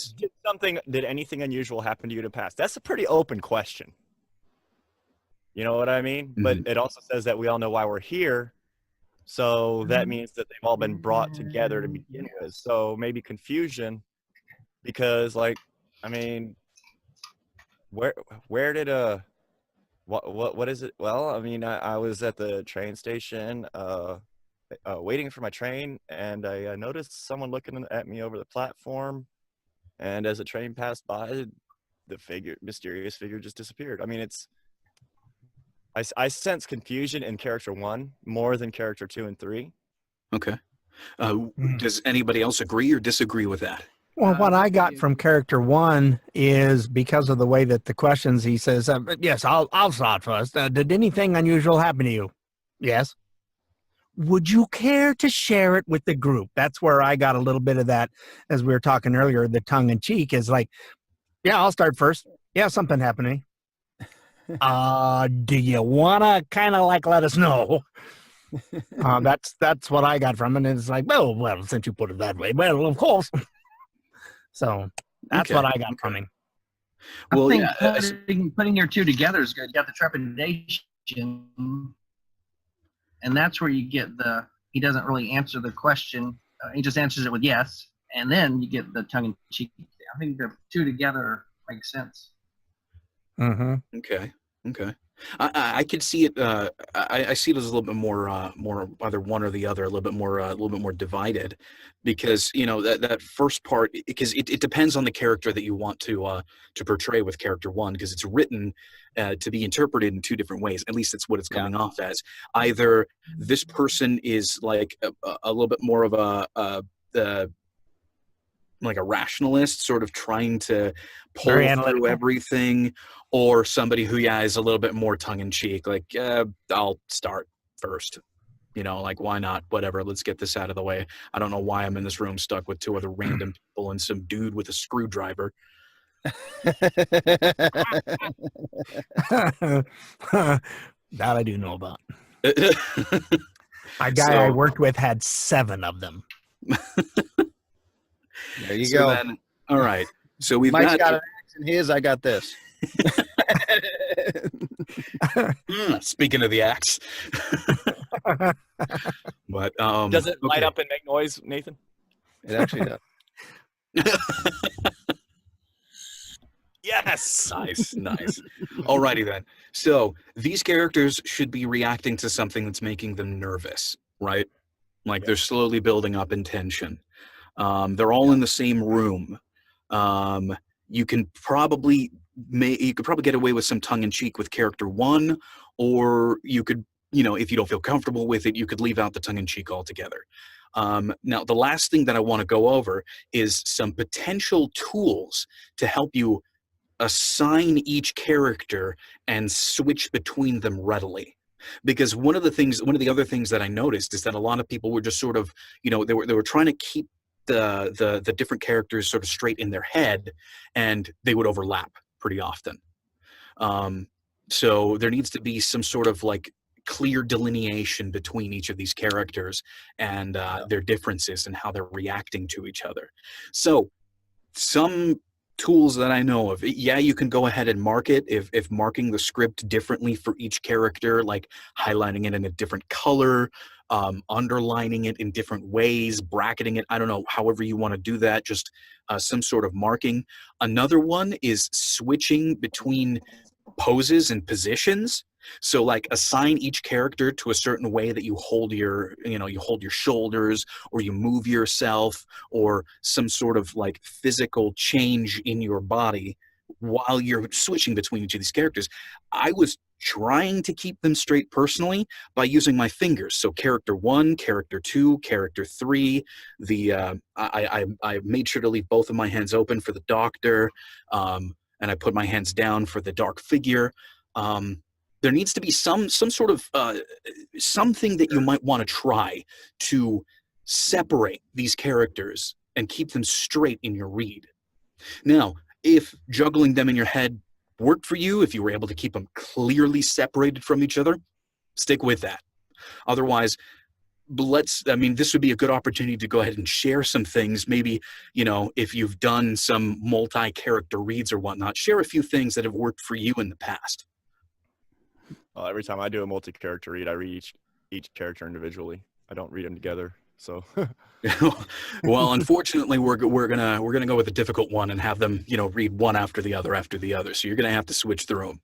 did anything unusual happen to you in the past? That's a pretty open question. You know what I mean? Mm-hmm. But it also says that we all know why we're here. So that means that they've all been brought together to begin with. So maybe confusion, because like, I mean, where did what is it? Well, I mean, I was at the train station, waiting for my train, and I noticed someone looking at me over the platform, and as the train passed by, the mysterious figure just disappeared. I mean, I sense confusion in character 1 more than character 2 and 3. Okay. Does anybody else agree or disagree with that? Well, what I got from character 1 is because of the way that the questions, he says, yes, I'll start first. Did anything unusual happen to you? Yes. Would you care to share it with the group? That's where I got a little bit of that, as we were talking earlier, the tongue in cheek is like, yeah, I'll start first. Yeah, something happened to me. Do you want to kind of like let us know? That's what I got from it. And it's like, well, since you put it that way, well, of course. So That's Okay, what I got okay. coming. Well, I think yeah, putting your two together is good. You got the trepidation, and that's where you get the he doesn't really answer the question. He just answers it with yes, and then you get the tongue in cheek. I think the two together makes sense. Mm-hmm. okay, okay. I could see it. I see it as a little bit more either one or the other, a little bit more divided, because that first part, because it depends on the character that you want to portray with character one, because it's written to be interpreted in two different ways. At least that's what it's coming off as. Either this person is like a little bit more of a like a rationalist, sort of trying to pull Very through analytical. everything, or somebody who is a little bit more tongue-in-cheek, like I'll start first, like why not, whatever, let's get this out of the way. I don't know why I'm in this room stuck with two other random people and some dude with a screwdriver. That I do know about. A guy I So- worked with had 7 of them. There you So go. then, all right, so we've Mike's got got an axe in his. I got this. speaking of the axe. But Does it light okay. up and make noise, Nathan? It actually does. Yes. Nice. Alrighty then. So these characters should be reacting to something that's making them nervous, right? Like they're slowly building up in tension. They're all in the same room. You could probably get away with some tongue in cheek with character one, or you could, if you don't feel comfortable with it, you could leave out the tongue in cheek altogether. Now, the last thing that I want to go over is some potential tools to help you assign each character and switch between them readily. Because one of the other things that I noticed is that a lot of people were just sort of, they were trying to keep the different characters sort of straight in their head, and they would overlap pretty often. So there needs to be some sort of like clear delineation between each of these characters and their differences and how they're reacting to each other. So some tools that I know of, yeah, you can go ahead and mark it if marking the script differently for each character, like highlighting it in a different color, underlining it in different ways, bracketing it, I don't know, however you want to do that, just some sort of marking. Another one is switching between poses and positions. So like assign each character to a certain way that you hold your shoulders, or you move yourself, or some sort of like physical change in your body while you're switching between each of these characters. I was trying to keep them straight personally by using my fingers. So character one, character two, character three, I made sure to leave both of my hands open for the doctor, and I put my hands down for the dark figure. There needs to be some sort of something that you might want to try to separate these characters and keep them straight in your read. Now, if juggling them in your head worked for you, if you were able to keep them clearly separated from each other, stick with that. Otherwise, this would be a good opportunity to go ahead and share some things. Maybe, if you've done some multi-character reads or whatnot, share a few things that have worked for you in the past. Every time I do a multi-character read, I read each character individually. I don't read them together. So, well, unfortunately, we're gonna go with a difficult one and have them, read one after the other. So you're gonna have to switch through them.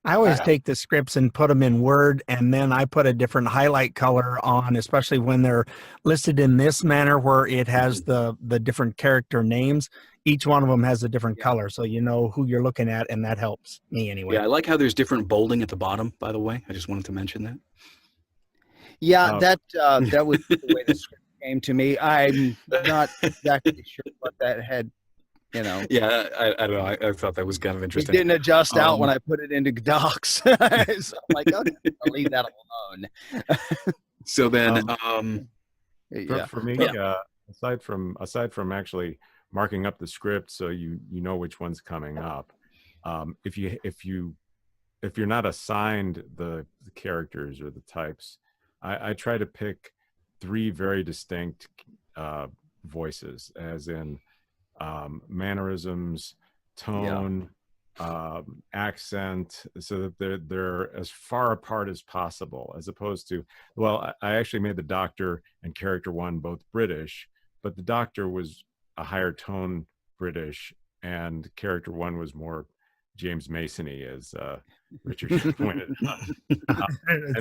I always take the scripts and put them in Word, and then I put a different highlight color on, especially when they're listed in this manner where it has the different character names. Each one of them has a different color, so you know who you're looking at, and that helps me anyway. Yeah, I like how there's different bolding at the bottom, by the way. I just wanted to mention that. Yeah, that was the way the script came to me. I'm not exactly sure what that had, Yeah, I don't know. I thought that was kind of It interesting. didn't adjust out when I put it into docs. So I'm like, okay, I'll leave that alone. So then, For me, aside from actually marking up the script so you know which one's coming up, if you're not assigned the characters or the types, I try to pick 3 very distinct voices, as in mannerisms, tone, accent, so that they're as far apart as possible, as opposed to, well, I actually made the Doctor and character one both British, but the Doctor was a higher tone British, and character one was more James Mason-y, as Richard just pointed out.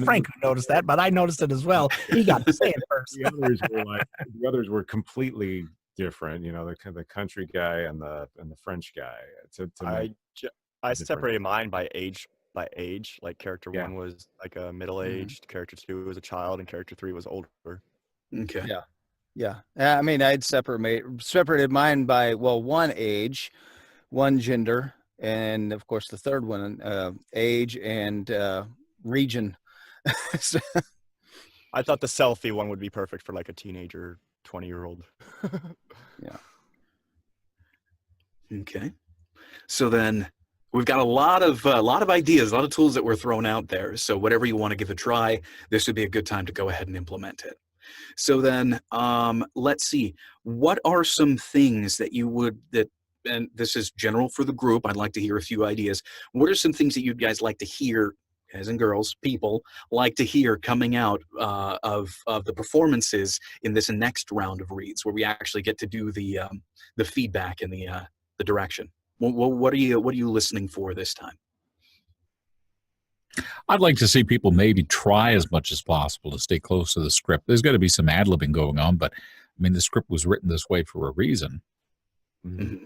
Frank noticed that, but I noticed it as well. He got to say it first. The others were completely different. You know, the country guy and the French guy. I separated mine by age. Like character Yeah. one was like a middle-aged, character two was a child, and character three was older. Okay. Yeah. I mean, I'd separated mine by, well, one age, one gender, and of course the third one, age and region. So, I thought the selfie one would be perfect for like a teenager, 20-year-old. yeah. Okay. So then we've got a lot of ideas, a lot of tools that were thrown out there. So whatever you want to give a try, this would be a good time to go ahead and implement it. So then let's see, what are some things that you would, and this is general for the group, I'd like to hear a few ideas. What are some things that you guys like to hear, guys and girls, people, like to hear coming out of the performances in this next round of reads, where we actually get to do the feedback and the direction? What are you listening for this time? I'd like to see people maybe try as much as possible to stay close to the script. There's got to be some ad-libbing going on, but I mean, the script was written this way for a reason. Mm-hmm.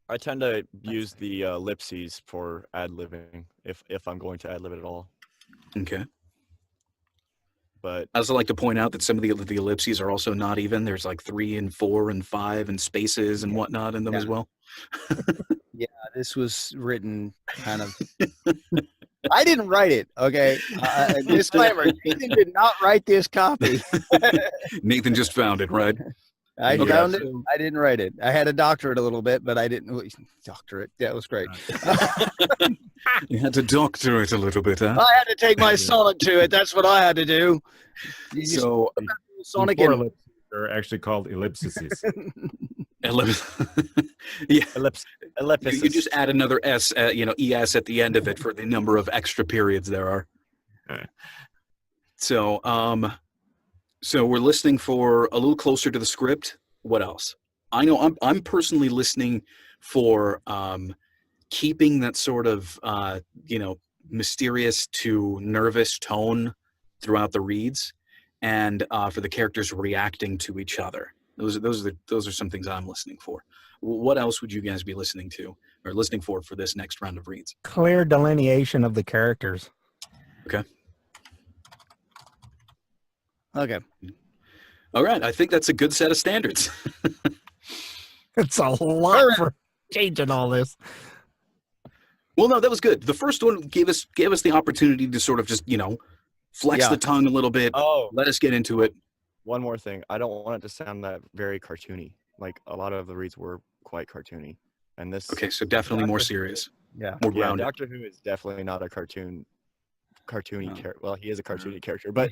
I tend to use the ellipses for ad-libbing if I'm going to ad-lib it at all. Okay. But I also like to point out that some of the ellipses are also not even. There's like 3 and 4 and 5 and spaces and whatnot in them as well. Yeah, this was written kind of. I didn't write it. Okay, disclaimer: Nathan did not write this copy. Nathan just found it, right? I found it. I didn't write it. I had a doctorate a little bit, but I didn't. Doctorate. That was great. You had to doctor it a little bit, huh? I had to take my Sonic to it. That's what I had to do. So Sonic and are actually called ellipses. Yeah. Ellipsis. You just add another S, ES at the end of it for the number of extra periods there are. So, so we're listening for a little closer to the script. What else? I know I'm personally listening for keeping that sort of mysterious to nervous tone throughout the reads, and for the characters reacting to each other. Those are some things I'm listening for. What else would you guys be listening to or listening for this next round of reads? Clear delineation of the characters. Okay. Okay. All right. I think that's a good set of standards. It's a lot for changing all this. Well, no, that was good. The first one gave us the opportunity to sort of just, flex the tongue a little bit. Oh, let us get into it. One more thing. I don't want it to sound that very cartoony. Like a lot of the reads were quite cartoony. And this. Okay, so definitely more serious. Yeah. More grounded. Doctor Who is definitely not a cartoony character. Well, he is a cartoony character, but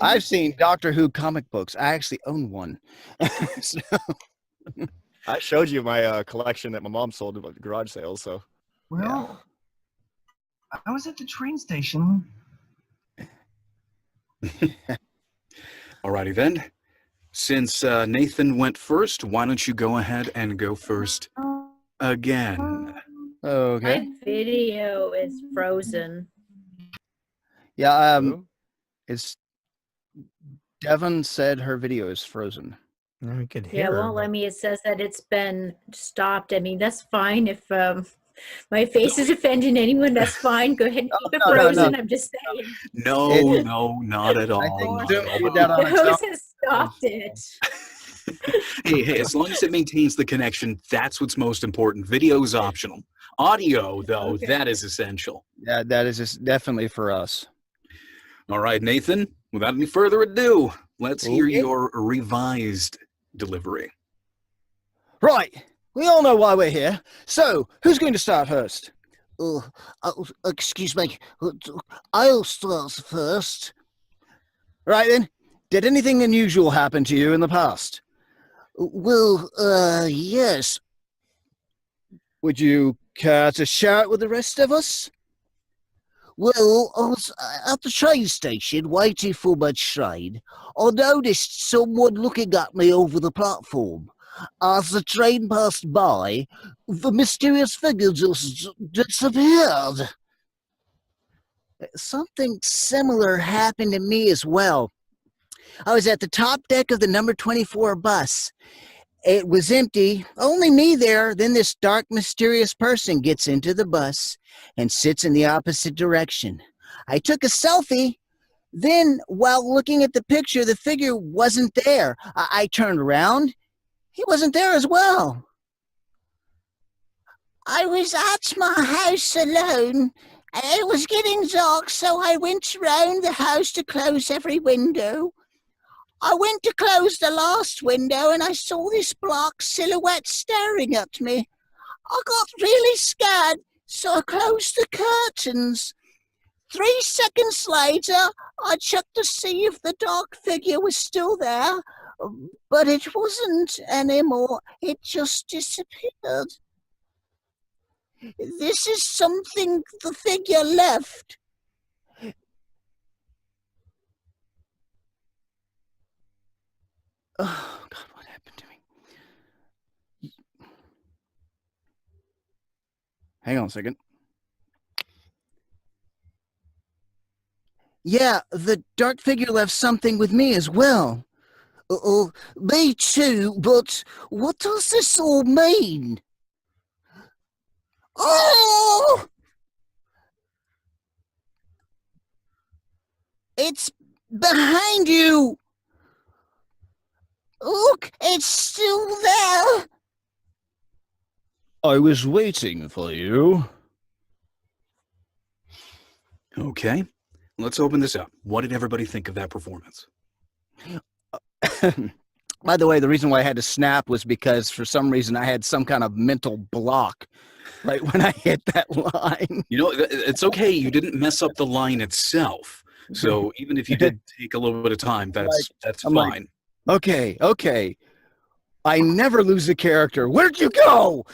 I've seen Doctor Who comic books. I actually own one. So. I showed you my collection that my mom sold at garage sales. So, well, I was at the train station. Alrighty then. Since Nathan went first, why don't you go ahead and go first again? Okay. My video is frozen. Yeah. It's Devon said her video is frozen. We could Yeah, it won't let me. It says that it's been stopped. I mean, that's fine. If my face is offending anyone, that's fine. Go ahead and keep it frozen. No. I'm just saying. No, not at all. I think Windows has stopped it. Hey, as long as it maintains the connection, that's what's most important. Video is optional. Audio, though, that is essential. Yeah, that is definitely for us. All right, Nathan, without any further ado, let's hear your revised delivery. Right. We all know why we're here. So, who's going to start first? Excuse me. I'll start first. Right then. Did anything unusual happen to you in the past? Well, yes. Would you care to share it with the rest of us? Well, I was at the train station waiting for my train. I noticed someone looking at me over the platform. As the train passed by, the mysterious figure just disappeared. Something similar happened to me as well. I was at the top deck of the number 24 bus. It was empty, only me there. Then this dark, mysterious person gets into the bus and sits in the opposite direction. I took a selfie. Then, while looking at the picture, the figure wasn't there. I turned around. He wasn't there as well. I was at my house alone. It was getting dark, so I went around the house to close every window. I went to close the last window and I saw this black silhouette staring at me. I got really scared, so I closed the curtains. 3 seconds later, I checked to see if the dark figure was still there, but it wasn't anymore. It just disappeared. This is something the figure left. Oh, God, what happened to me? Hang on a second. Yeah, the dark figure left something with me as well. Me too, but what does this all mean? Oh! It's behind you! Look, it's still there! I was waiting for you. Okay, let's open this up. What did everybody think of that performance? By the way, the reason why I had to snap was because for some reason I had some kind of mental block right when I hit that line. You know, it's okay. You didn't mess up the line itself. So even if you did take a little bit of time, that's I'm like, fine. Okay. I never lose a character. Where'd you go?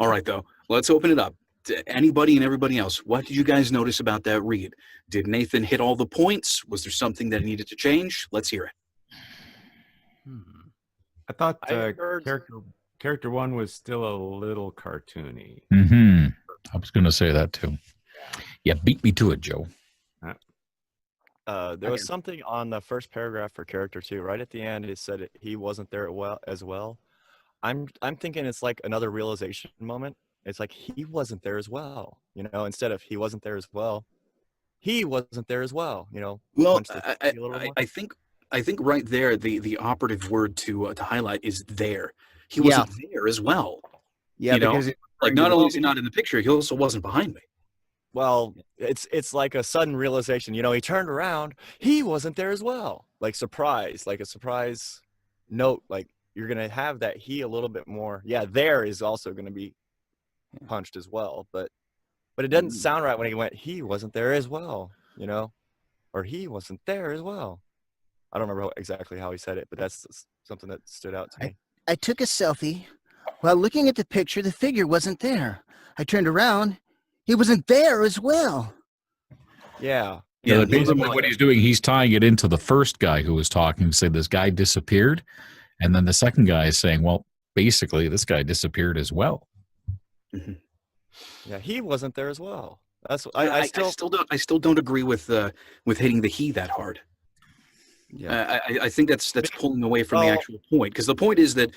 All right, though. Let's open it up. To anybody and everybody else, what did you guys notice about that read? Did Nathan hit all the points? Was there something that needed to change? Let's hear it. I thought character one was still a little cartoony. Mm-hmm. I was going to say that too. Yeah, beat me to it, Joe. There was something on the first paragraph for character two. Right at the end, it said he wasn't there as well. I'm thinking it's like another realization moment. It's like he wasn't there as well. You know, instead of he wasn't there as well, he wasn't there as well. You know. Well, I think right there the operative word to highlight is there. He wasn't there as well. Yeah, you know? because like not only is he not in the picture, he also wasn't behind me. Well, it's like a sudden realization. You know, he turned around, he wasn't there as well. Like surprise, like a surprise note. Like you're gonna have that he a little bit more. Yeah, there is also gonna be punched as well, but it doesn't sound right when he went. He wasn't there as well. You know, or he wasn't there as well. I don't remember exactly how he said it, but that's something that stood out to me. I took a selfie. While looking at the picture, the figure wasn't there. I turned around. He wasn't there as well. Yeah. Yeah, basically what he's doing, he's tying it into the first guy who was talking, say this guy disappeared. And then the second guy is saying, well, basically this guy disappeared as well. Mm-hmm. Yeah, he wasn't there as well. That's I still don't agree with hitting the he that hard. Yeah, I think that's pulling away from the actual point, because the point is that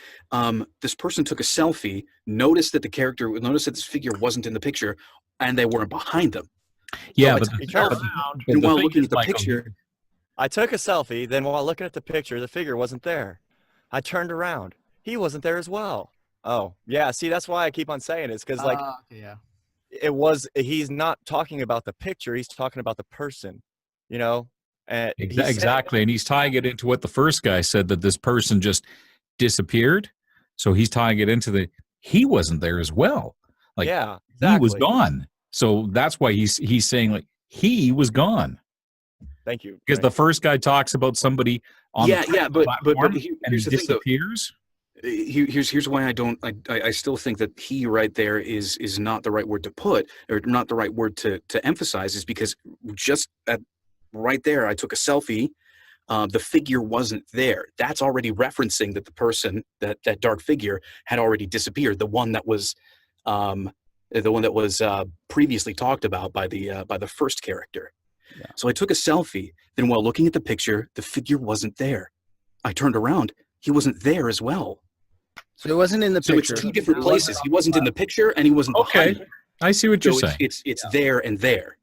this person took a selfie, noticed that this figure wasn't in the picture, and they weren't behind them. Yeah, so but while looking at the picture, I took a selfie. Then while looking at the picture, the figure wasn't there. I turned around. He wasn't there as well. Oh, yeah. See, that's why I keep on saying it's because he's not talking about the picture. He's talking about the person, you know. And exactly, and he's tying it into what the first guy said, that this person just disappeared. So he's tying it into he wasn't there as well. Like yeah, exactly. He was gone. So that's why he's saying like he was gone. Thank you. Because the first guy talks about somebody on Yeah, the yeah, but platform and here's the thing, though. disappears. Here's why I still think that he right there is not the right word to put, or not the right word to emphasize, is because just right there I took a selfie. The figure wasn't there. That's already referencing that the person, that dark figure, had already disappeared. The one that was previously talked about by the first character. Yeah. So I took a selfie. Then, while looking at the picture, the figure wasn't there. I turned around. He wasn't there as well. So it wasn't in the So picture. it's two different places. He wasn't in the picture, and he wasn't behind me. I see what you're So saying. it's there and there.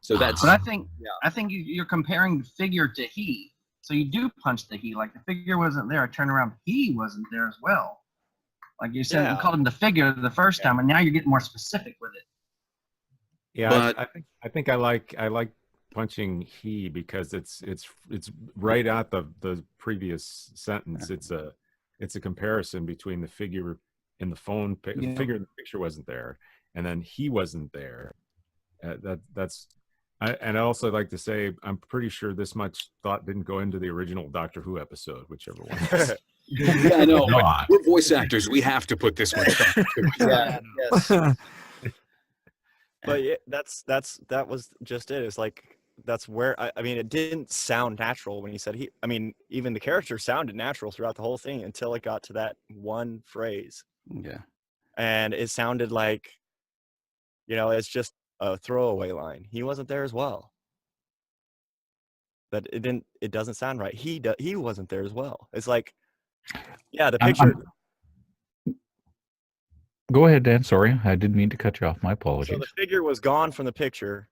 So that's. But I think you're comparing the figure to he. So you do punch the he. Like the figure wasn't there. I turned around. He wasn't there as well. Like you said, you called him the figure the first time, and now you're getting more specific with it. Yeah, But I think I like punching he because it's right at the previous sentence. It's a comparison between the figure in the phone, the figure in the picture wasn't there, and then he wasn't there. And I also like to say I'm pretty sure this much thought didn't go into the original Doctor Who episode, whichever one. Yeah, I know. But we're voice actors. We have to put this much thought into it. Yeah. Yes. But yeah, that was just it. It's like that's where I mean, it didn't sound natural when he said he. I mean, even the character sounded natural throughout the whole thing until it got to that one phrase. Yeah. And it sounded like, it's just a throwaway line. He wasn't there as well. That it doesn't sound right. He wasn't there as well. It's like, yeah, the picture. Go ahead, Dan. Sorry, I didn't mean to cut you off. My apologies. So the figure was gone from the picture,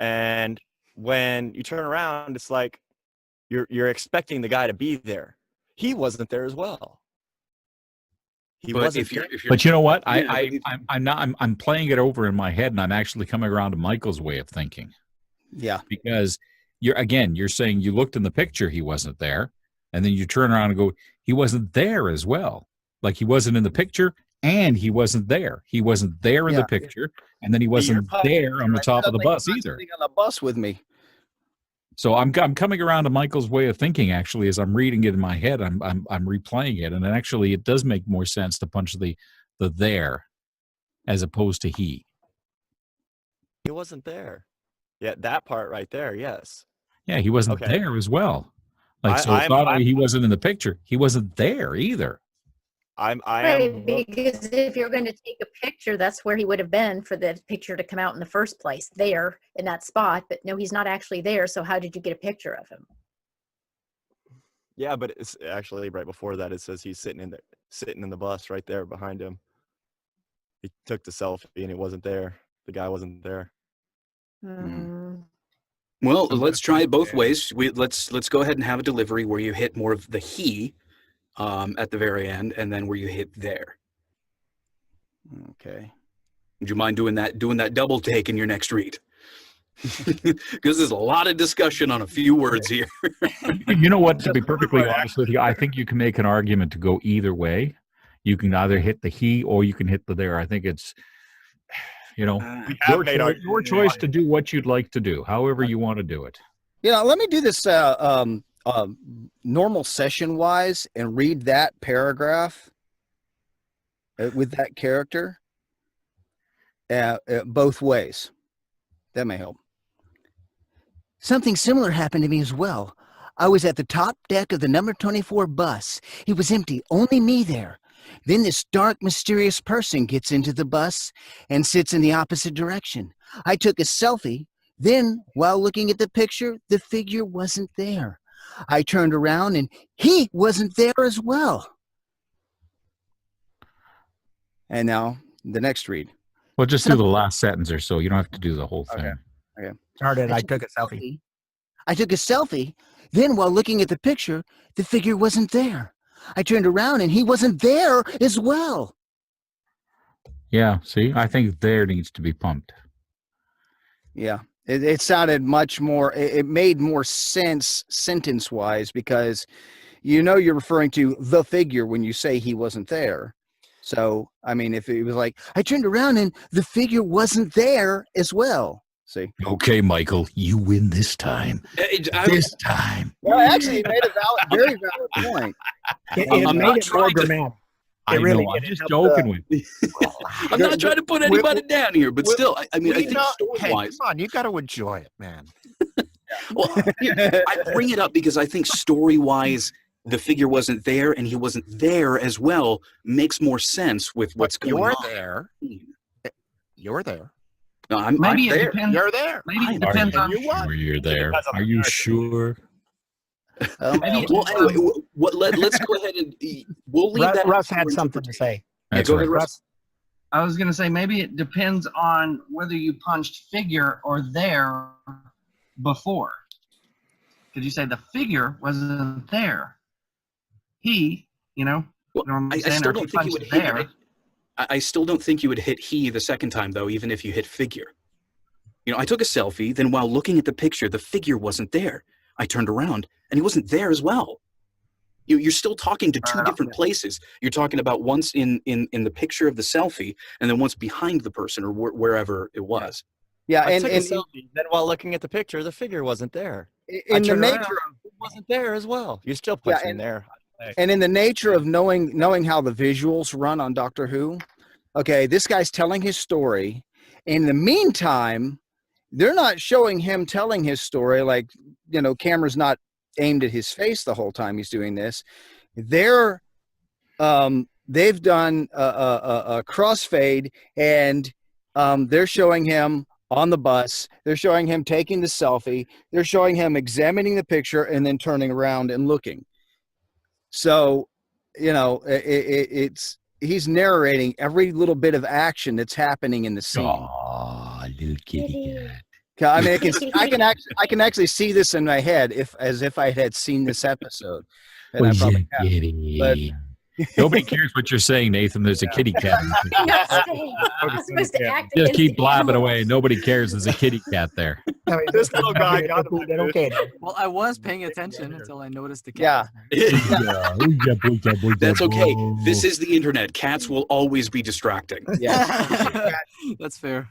and when you turn around, it's like you're expecting the guy to be there. He wasn't there as well. He wasn't there. But you know what? I'm playing it over in my head, and I'm actually coming around to Michael's way of thinking. Yeah. Because you're saying you looked in the picture, he wasn't there, and then you turn around and go, he wasn't there as well. Like he wasn't in the picture. And he wasn't there. He wasn't there in the picture, and then he wasn't there on the top of the bus either. On the bus with me. So I'm coming around to Michael's way of thinking. Actually, as I'm reading it in my head, I'm replaying it, and actually, it does make more sense to punch the there as opposed to he. He wasn't there. Yeah, that part right there. Yes. Yeah, he wasn't there as well. Like so, it's not only he wasn't in the picture, he wasn't there either. Right, because if you're going to take a picture, that's where he would have been for the picture to come out in the first place, there in that spot. But no, he's not actually there. So how did you get a picture of him? Yeah, but it's actually right before that. It says he's sitting in the bus right there behind him. He took the selfie and it wasn't there. The guy wasn't there. Well, let's try it both ways. Let's go ahead and have a delivery where you hit more of the he. At the very end, and then where you hit there. Okay. Would you mind doing that double take in your next read? Because there's a lot of discussion on a few words here. You know what? To be perfectly honest with you, I think you can make an argument to go either way. You can either hit the he or you can hit the there. I think it's, your choice to do what you'd like to do, however you want to do it. Let me do this normal session wise and read that paragraph with that character both ways. That may help. Something similar happened to me as well. I was at the top deck of the number 24 bus. It was empty, only me there. Then this dark, mysterious person gets into the bus and sits in the opposite direction. I took a selfie. Then, while looking at the picture, the figure wasn't there. I turned around and he wasn't there as well. And now the next read. Well, just do the last sentence or so. You don't have to do the whole thing. Okay. Started. I took a selfie. I took a selfie. Then, while looking at the picture, the figure wasn't there. I turned around and he wasn't there as well. Yeah. See, I think there needs to be pumped. Yeah. It sounded much more, it made more sense sentence-wise because you're referring to the figure when you say he wasn't there. So, I mean, if it was like, I turned around and the figure wasn't there as well. See? Okay, Michael, you win this time. This time. Well, actually, he made a very valid point. It made it more dramatic. I really know. I'm did. just It helped joking with you. I'm not trying to put anybody down here, but still, I mean, I think Hey, story-wise. come on, you got to enjoy it, man. Well, I bring it up because I think story-wise, the figure wasn't there, and he wasn't there as well. Makes more sense with what's going You're on. there. You're there. No, I'm Maybe it there. depends. You're there. Maybe it Are depends you on. sure you're there? Are you sure? Maybe it Well, depends anyway, let's go ahead and we'll leave that. Russ up had for something to say. Yeah, That's go right. ahead, Russ. I was gonna say maybe it depends on whether you punched figure or there before. Because you say the figure wasn't there. He, you know, Well, you know what I'm I saying? still Or if don't think you punched would hit. there. I still don't think you would hit he the second time though, even if you hit figure. You know, I took a selfie. Then while looking at the picture, the figure wasn't there. I turned around and he wasn't there as well. You're still talking to two different places. You're talking about once in the picture of the selfie, and then once behind the person or wherever it was. Yeah, I and took a selfie. Then while looking at the picture, the figure wasn't there. in the turned nature around, it wasn't there as well. You're still Yeah, punching and- there. And in the nature of knowing how the visuals run on Doctor Who, okay, this guy's telling his story. In the meantime, they're not showing him telling his story, like, you know, camera's not aimed at his face the whole time he's doing this. They've done a crossfade, and they're showing him on the bus. They're showing him taking the selfie. They're showing him examining the picture and then turning around and looking. So, you know, he's narrating every little bit of action that's happening in the scene. Aw, little kitty cat. I mean, I can actually see this in my head as if I had seen this episode. And I probably have. Nobody cares what you're saying, Nathan. There's a kitty cat. I'm not saying. I'm supposed to act Just against keep the blabbing animals. away. Nobody cares. There's a kitty cat there. This little guy got him. They don't care. Well, I was paying attention until I noticed the cat. That's okay. This is the internet. Cats will always be distracting. Yeah. That's fair.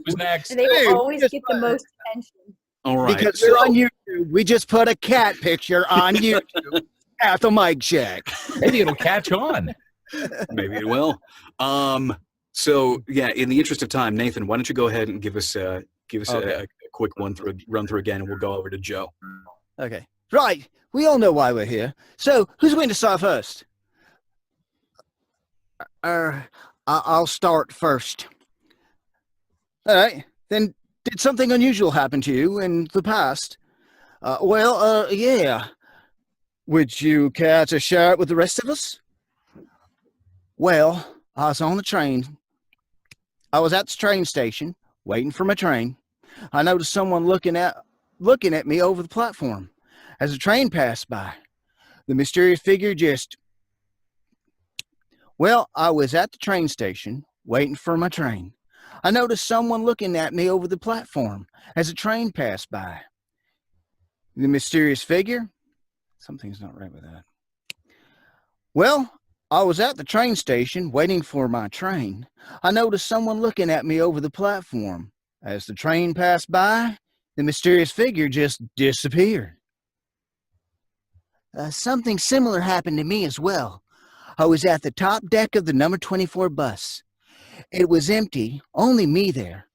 Who's next? And they Hey, will always get the most attention. All right. Because they're on YouTube. We just put a cat picture on YouTube at the mic check. Maybe it'll catch on. Maybe it will. So yeah, in the interest of time, Nathan, why don't you go ahead and give us a quick run through again, and we'll go over to Joe. Okay. Right. We all know why we're here. So who's going to start first? I'll start first. All right. Then did something unusual happen to you in the past? Yeah. Would you care to share it with the rest of us? Well, I was on the train. I was at the train station waiting for my train. I noticed someone looking at me over the platform as the train passed by. The mysterious figure just... Well, I was at the train station waiting for my train. I noticed someone looking at me over the platform as the train passed by. The mysterious figure... Something's not right with that. Well, I was at the train station waiting for my train. I noticed someone looking at me over the platform. As the train passed by, the mysterious figure just disappeared. Something similar happened to me as well. I was at the top deck of the number 24 bus. It was empty, only me there.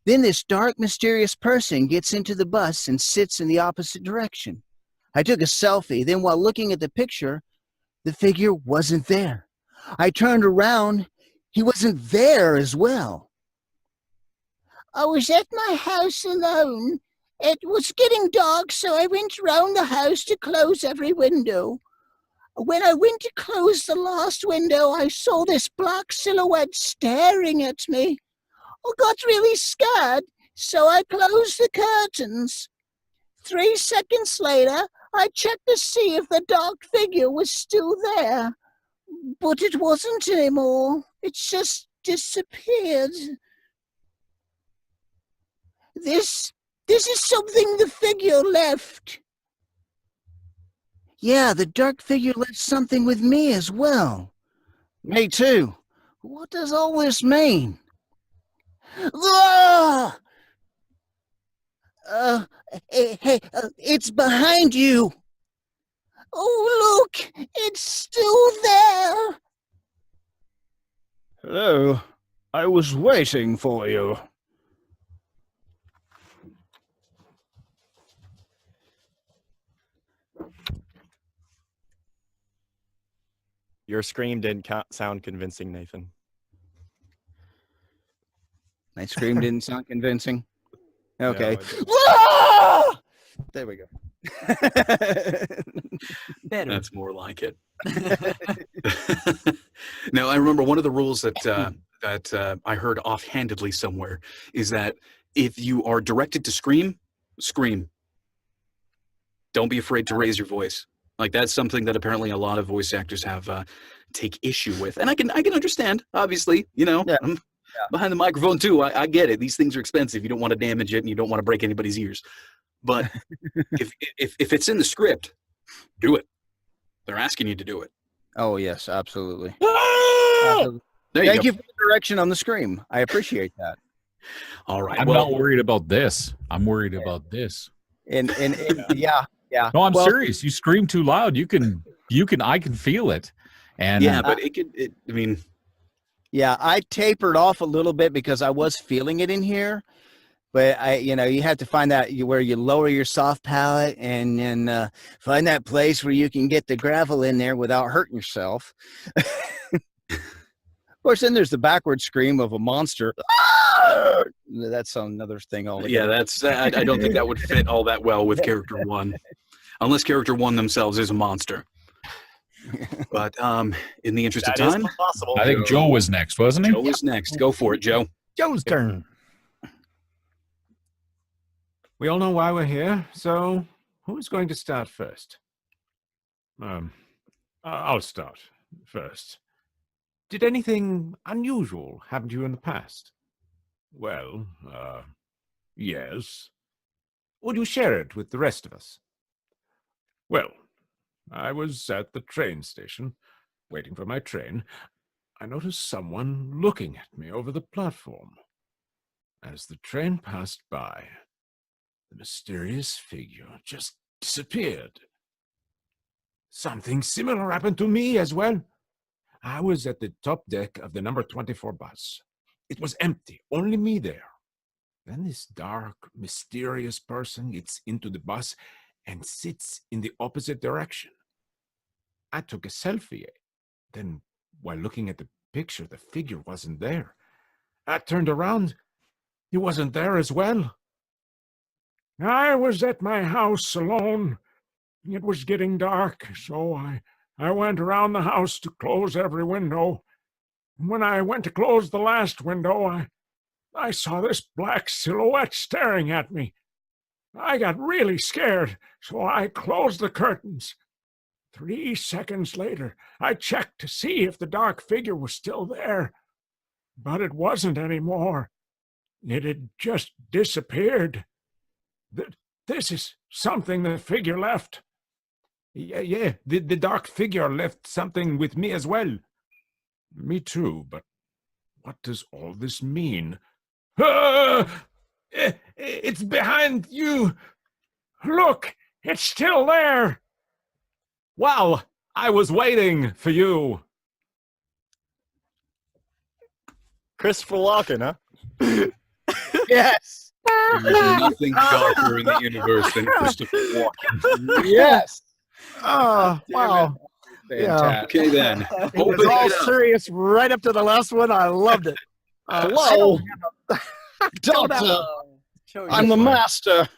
Then this dark, mysterious person gets into the bus and sits in the opposite direction. I took a selfie, then while looking at the picture, the figure wasn't there. I turned around, he wasn't there as well. I was at my house alone. It was getting dark, so I went round the house to close every window. When I went to close the last window, I saw this black silhouette staring at me. I got really scared, so I closed the curtains. 3 seconds later, I checked to see if the dark figure was still there, but it wasn't anymore. It just disappeared. This is something the figure left. Yeah, the dark figure left something with me as well. Me too. What does all this mean? Ah! Hey, it's behind you. Oh, look, it's still there. Hello, I was waiting for you. Your scream didn't sound convincing, Nathan. My scream didn't sound convincing. Okay. No, Ah! There we go. Better. That's more like it. Now, I remember one of the rules that I heard offhandedly somewhere is that if you are directed to scream, scream. Don't be afraid to raise your voice. Like that's something that apparently a lot of voice actors have take issue with, and I can understand. Obviously, I'm behind the microphone too. I get it. These things are expensive. You don't want to damage it, and you don't want to break anybody's ears. But if it's in the script, do it. They're asking you to do it. Oh yes, absolutely. There Thank you you for the direction on the scream. I appreciate that. All right. I'm not worried about this. I'm worried about this. And yeah. No, I'm Well, serious. You scream too loud. I can feel it. And yeah, but I mean, yeah, I tapered off a little bit because I was feeling it in here. But you have to find that where you lower your soft palate and then find that place where you can get the gravel in there without hurting yourself. Of course, then there's the backward scream of a monster. That's another thing altogether. yeah, that's. I don't think that would fit all that well with character one, unless character one themselves is a monster. But in the interest of That is time, possible. I think Joe was next, wasn't he? Joe is next. Go for it, Joe. Joe's turn. We all know why we're here, so who's going to start first? I'll start first. Did anything unusual happen to you in the past? Well, yes. Would you share it with the rest of us? Well, I was at the train station, waiting for my train. I noticed someone looking at me over the platform. As the train passed by, the mysterious figure just disappeared. Something similar happened to me as well. I was at the top deck of the number 24 bus. It was empty, only me there. Then this dark, mysterious person gets into the bus and sits in the opposite direction. I took a selfie. Then, while looking at the picture, the figure wasn't there. I turned around. He wasn't there as well. I was at my house alone. It was getting dark, so I went around the house to close every window. When I went to close the last window, I saw this black silhouette staring at me. I got really scared, so I closed the curtains. 3 seconds later, I checked to see if the dark figure was still there, but it wasn't anymore. It had just disappeared. This is something the figure left. Yeah, the dark figure left something with me as well. Me too, but what does all this mean? Ah! It's behind you! Look, it's still there! Well, I was waiting for you. Christopher Walken, huh? Yes. There's nothing darker in the universe than Christopher Walken. Yes. Oh, wow. Yeah. Okay, then. It was all serious right up to the last one. I loved it. Hello, Doctor. I'm the master.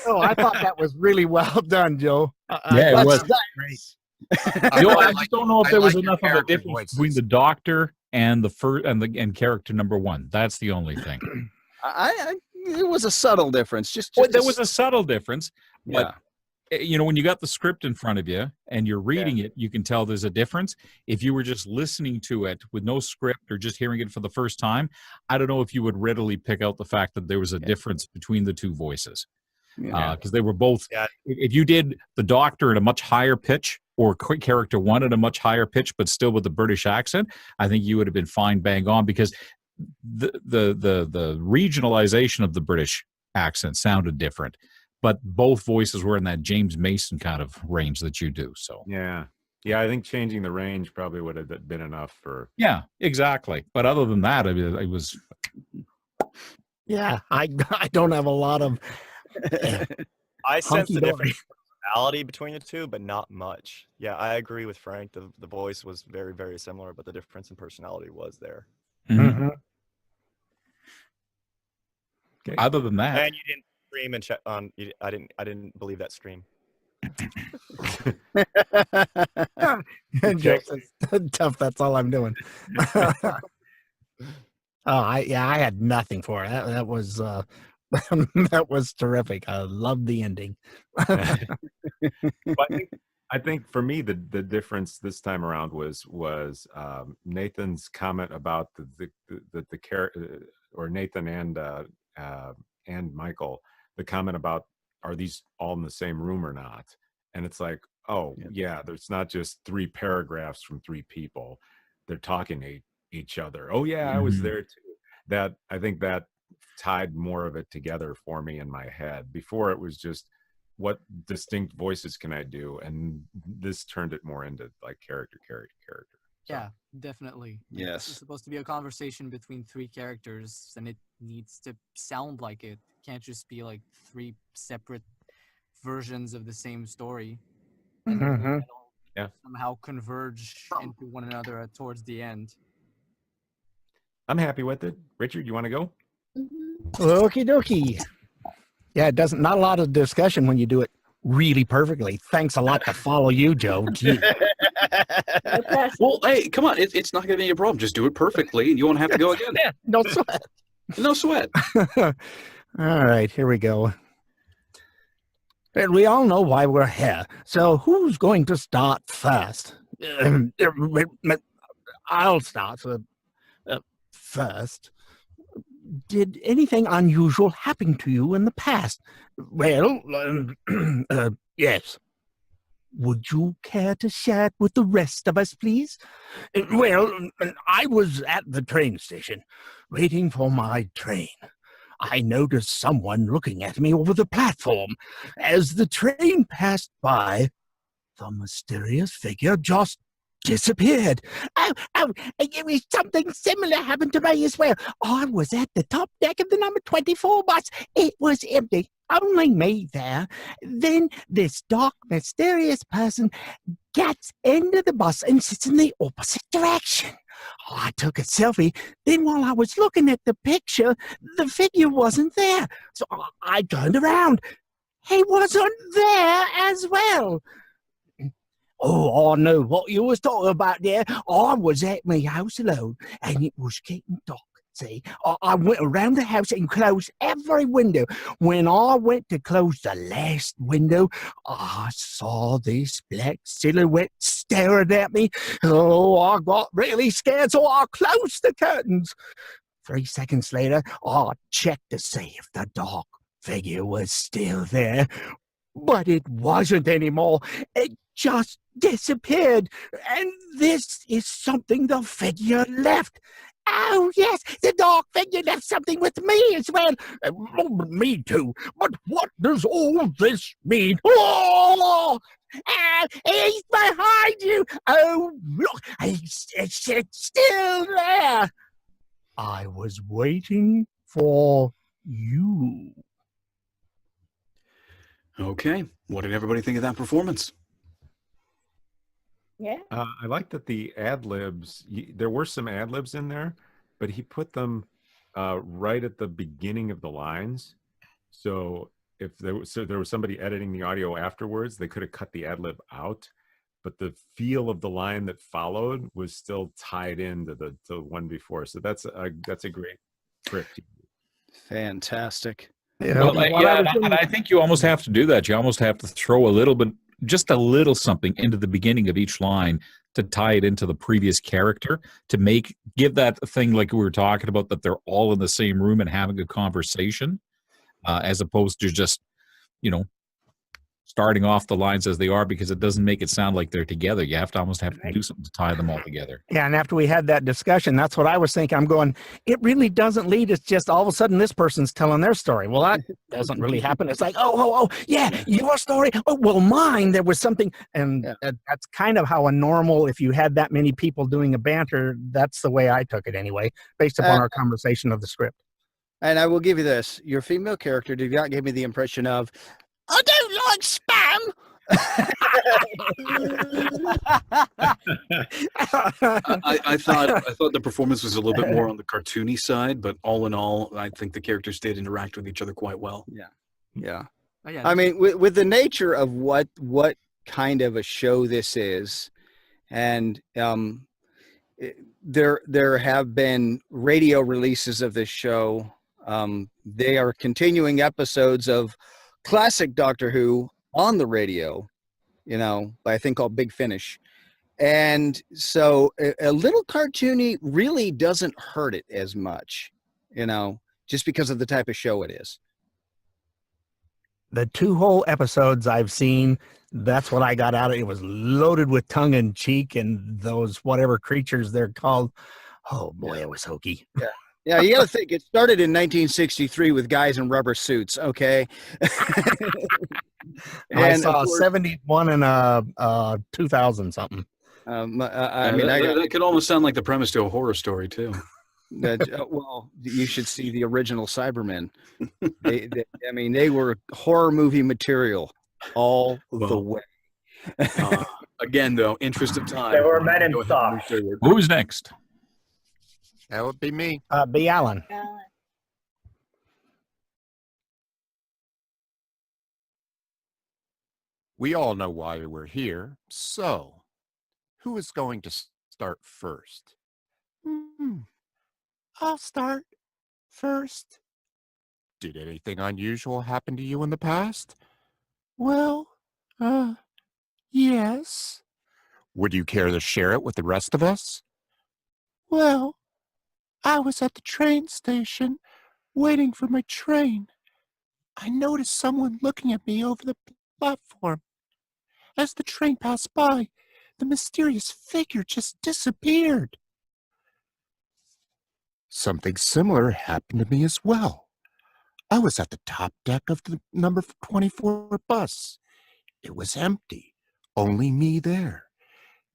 Oh, I thought that was really well done, Joe. Yeah, it was. Great. I just don't know if there was like your enough of a character difference voices. between the doctor and the first and character number one. That's the only thing. It was a subtle difference. Just Well, there was a subtle difference, yeah. but when you got the script in front of you and you're reading it, you can tell there's a difference. If you were just listening to it with no script or just hearing it for the first time, I don't know if you would readily pick out the fact that there was a difference between the two voices. Because they were both. If you did the doctor at a much higher pitch or character one at a much higher pitch, but still with the British accent, I think you would have been fine, bang on. Because the regionalization of the British accent sounded different. But both voices were in that James Mason kind of range that you do. So Yeah. Yeah, I think changing the range probably would have been enough for. yeah, exactly. But other than that, it was. Yeah, I don't have a lot of. I sense the Hunky-dory. different personality between the two, but not much. Yeah, I agree with Frank. The voice was very, very similar, but the difference in personality was there. Mhm. Okay. Other than that, And you didn't stream and check on. I didn't believe that stream. Joe says, tough. That's all I'm doing. I had nothing for it. That was that was terrific. I loved the ending. But I think for me the difference this time around was Nathan's comment about the character, or Nathan and Michael, the comment about, are these all in the same room or not? And it's like, oh yeah, there's not just 3 paragraphs from 3 people. They're talking to each other. Oh yeah, I was Mhm. there too. That, I think that tied more of it together for me in my head. Before it was just, what distinct voices can I do? And this turned it more into like character. So, Yeah, definitely. Yes. It's supposed to be a conversation between 3 characters, and it needs to sound like it. Can't just be like 3 separate versions of the same story. And Mhm. that'll Yeah. somehow converge into one another towards the end. I'm happy with it. Richard, you want to go? Okie dokie. Yeah, it doesn't. Not a lot of discussion when you do it really perfectly. Thanks a lot to follow you, Joe. Gee. Well, hey, come on. It's not going to be a problem. Just do it perfectly, and you won't have to go again. No sweat. No sweat. All right, here we go. And we all know why we're here. So who's going to start first? I'll start first. Did anything unusual happen to you in the past? Well, yes. Would you care to share it with the rest of us, please? Well, I was at the train station, waiting for my train. I noticed someone looking at me over the platform. As the train passed by, the mysterious figure just disappeared. Something similar happened to me as well. I was at the top deck of the number 24 bus. It was empty. Only me there. Then this dark, mysterious person gets into the bus and sits in the opposite direction. I took a selfie. Then while I was looking at the picture, the figure wasn't there. So I turned around. He wasn't there as well. Oh, I know what you was talking about there. I was at my house alone, and it was getting dark. See, I went around the house and closed every window. When I went to close the last window, I saw this black silhouette staring at me. Oh, I got really scared, so I closed the curtains. 3 seconds later, I checked to see if the dark figure was still there. But it wasn't anymore. It just disappeared. And this is something the figure left. Oh, yes, the dark figure left something with me as well. Me too. But what does all this mean? Oh! He's behind you. Oh, look, it's still there. I was waiting for you. Okay. What did everybody think of that performance? Yeah. I like that the ad libs. There were some ad libs in there, but he put them right at the beginning of the lines. So if there was somebody editing the audio afterwards, they could have cut the ad lib out. But the feel of the line that followed was still tied into the one before. So that's a great trick. Fantastic. Well, and I think you almost have to do that. You almost have to throw a little bit, just a little something into the beginning of each line to tie it into the previous character, to give that thing like we were talking about, that they're all in the same room and having a conversation, as opposed to just, starting off the lines as they are because it doesn't make it sound like they're together. You have to almost have to do something to tie them all together. Yeah, and after we had that discussion, that's what I was thinking. I'm going, it really doesn't lead. It's just all of a sudden this person's telling their story. Well, that doesn't really happen. It's like, yeah, your story. Oh, well, mine, there was something. And that's kind of how a normal, if you had that many people doing a banter, that's the way I took it anyway, based upon our conversation of the script. And I will give you this. Your female character did not give me the impression of, I don't like spam. I thought the performance was a little bit more on the cartoony side, but all in all, I think the characters did interact with each other quite well. Yeah. Oh, yeah. I mean, with the nature of what kind of a show this is, and there have been radio releases of this show. They are continuing episodes of classic Doctor Who on the radio, by a thing called Big Finish. And so a little cartoony really doesn't hurt it as much, just because of the type of show it is. The 2 whole episodes I've seen, that's what I got out of it. It was loaded with tongue in cheek and those whatever creatures they're called. Oh boy, it was hokey. Yeah, you got to think it started in 1963 with guys in rubber suits. Okay. I saw 71 and 2000 something. That could almost sound like the premise to a horror story too. Well, you should see the original Cybermen. They were horror movie material all the way. Again, though, interest of time. There were men in socks. Who's next? That would be me. Be Alan. We all know why we're here. So, who is going to start first? I'll start first. Did anything unusual happen to you in the past? Well, yes. Would you care to share it with the rest of us? Well, I was at the train station waiting for my train. I noticed someone looking at me over the platform. As the train passed by, the mysterious figure just disappeared. Something similar happened to me as well. I was at the top deck of the number 24 bus. It was empty, only me there.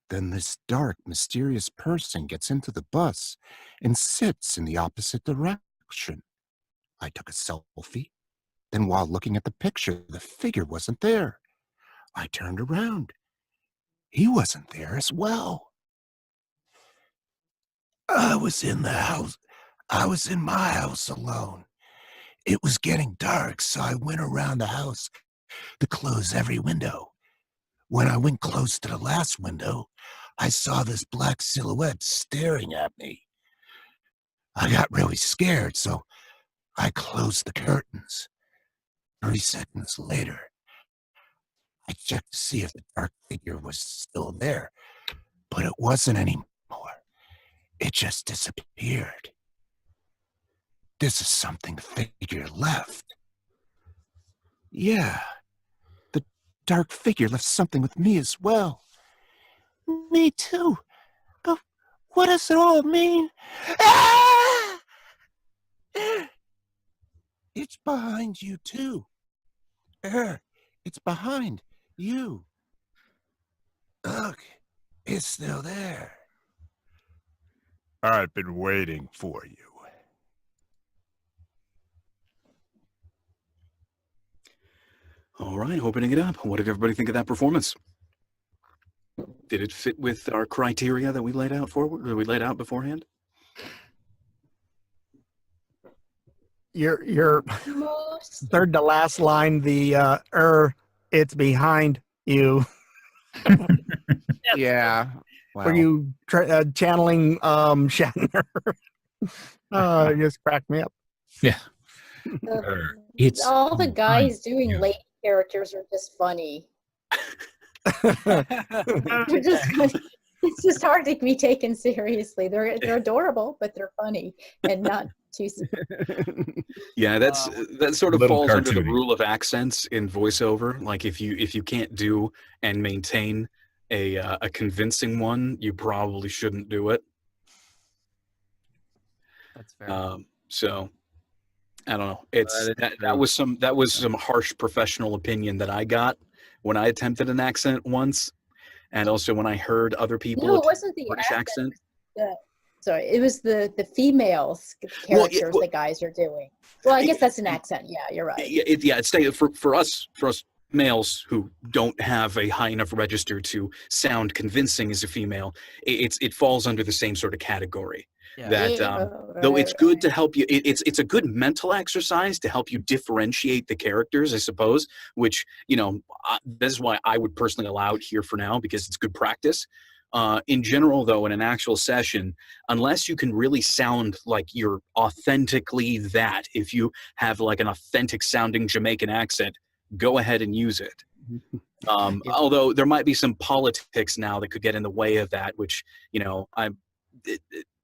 Then this dark, mysterious person gets into the bus and sits in the opposite direction. I took a selfie. Then while looking at the picture, the figure wasn't there. I turned around. He wasn't there as well. I was in the house. I was in my house alone. It was getting dark, so I went around the house to close every window. When I went close to the last window, I saw this black silhouette staring at me. I got really scared, so I closed the curtains. 30 seconds later, I checked to see if the dark figure was still there, but it wasn't anymore. It just disappeared. This is something the figure left. Yeah, the dark figure left something with me as well. Me too. But what does it all mean? Ah! It's behind you too. It's behind you. Look, it's still there. I've been waiting for you. All right, opening it up. What did everybody think of that performance? Did it fit with our criteria that we laid out beforehand? Your third to last line, it's behind you. Yeah. Were you channeling Shatner? It just cracked me up. Yeah. It's all the guys doing late characters are just funny. They're just it's just hard to be taken seriously. They're adorable, but they're funny and not too soon. Yeah, that sort of little falls under the cartoony. rule of accents in voiceover. Like if you can't do and maintain a convincing one, you probably shouldn't do it. That's fair. So I don't know. It's That is that true. was some harsh professional opinion that I got when I attempted an accent once, and also when I heard other people No, it attempt wasn't the British accent. Sorry, it was the females Well, characters yeah, the guys are doing. Well, I guess that's an accent. Yeah, you're right. It's for us males who don't have a high enough register to sound convincing as a female. It falls under the same sort of category. Yeah. That though it's good to help you, it's a good mental exercise to help you differentiate the characters, I suppose. Which this is why I would personally allow it here for now, because it's good practice. In general, though, in an actual session, unless you can really sound like you're authentically that, if you have like an authentic sounding Jamaican accent, go ahead and use it. Although there might be some politics now that could get in the way of that, which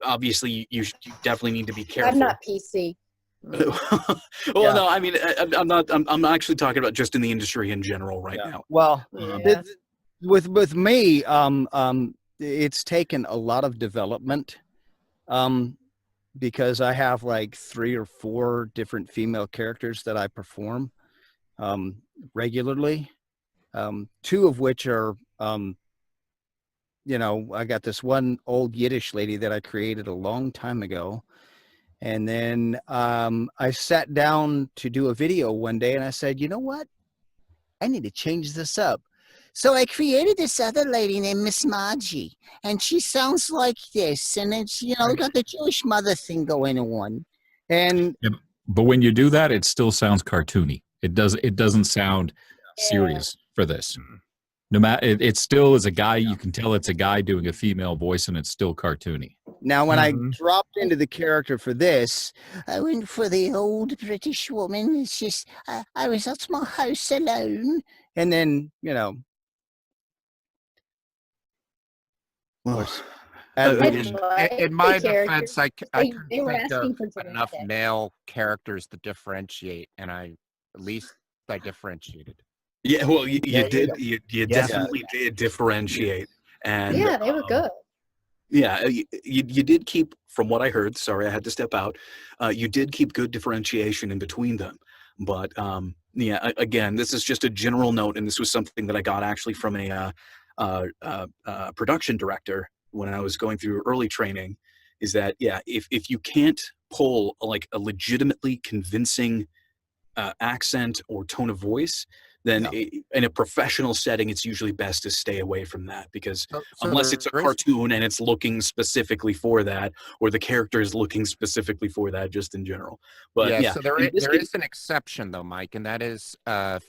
obviously you definitely need to be careful. I'm not PC. Well, no, I mean, I'm actually talking about just in the industry in general right now. Well, Yeah. with me, it's taken a lot of development, because I have like 3 or 4 different female characters that I perform regularly. 2 of which are, I got this one old Yiddish lady that I created a long time ago. And then I sat down to do a video one day and I said, you know what? I need to change this up. So I created this other lady named Miss Margie, and she sounds like this, and it's got the Jewish mother thing going on, and Yeah, but when you do that, it still sounds cartoony. It doesn't sound serious for this. No matter, it still is a guy. You can tell it's a guy doing a female voice, and it's still cartoony. now when I dropped into the character for this, I went for the old British woman. It's just I was at my house alone, and then Well, Like in my the characters, defense, I they couldn't were think asking of for enough dramatic. male characters to differentiate, and at least I differentiated. Yeah, well, you Yeah, did. yeah. You definitely did differentiate, and Yeah, they were good. yeah, you did keep, from what I heard. Sorry, I had to step out. You did keep good differentiation in between them, but again, this is just a general note, and this was something that I got actually from a production director when I was going through early training. Is that if you can't pull like a legitimately convincing accent or tone of voice, then in a professional setting, it's usually best to stay away from that, because unless it's a cartoon and it's looking specifically for that, or the character is looking specifically for that, just in general. But so there is an exception though, Mike, and that is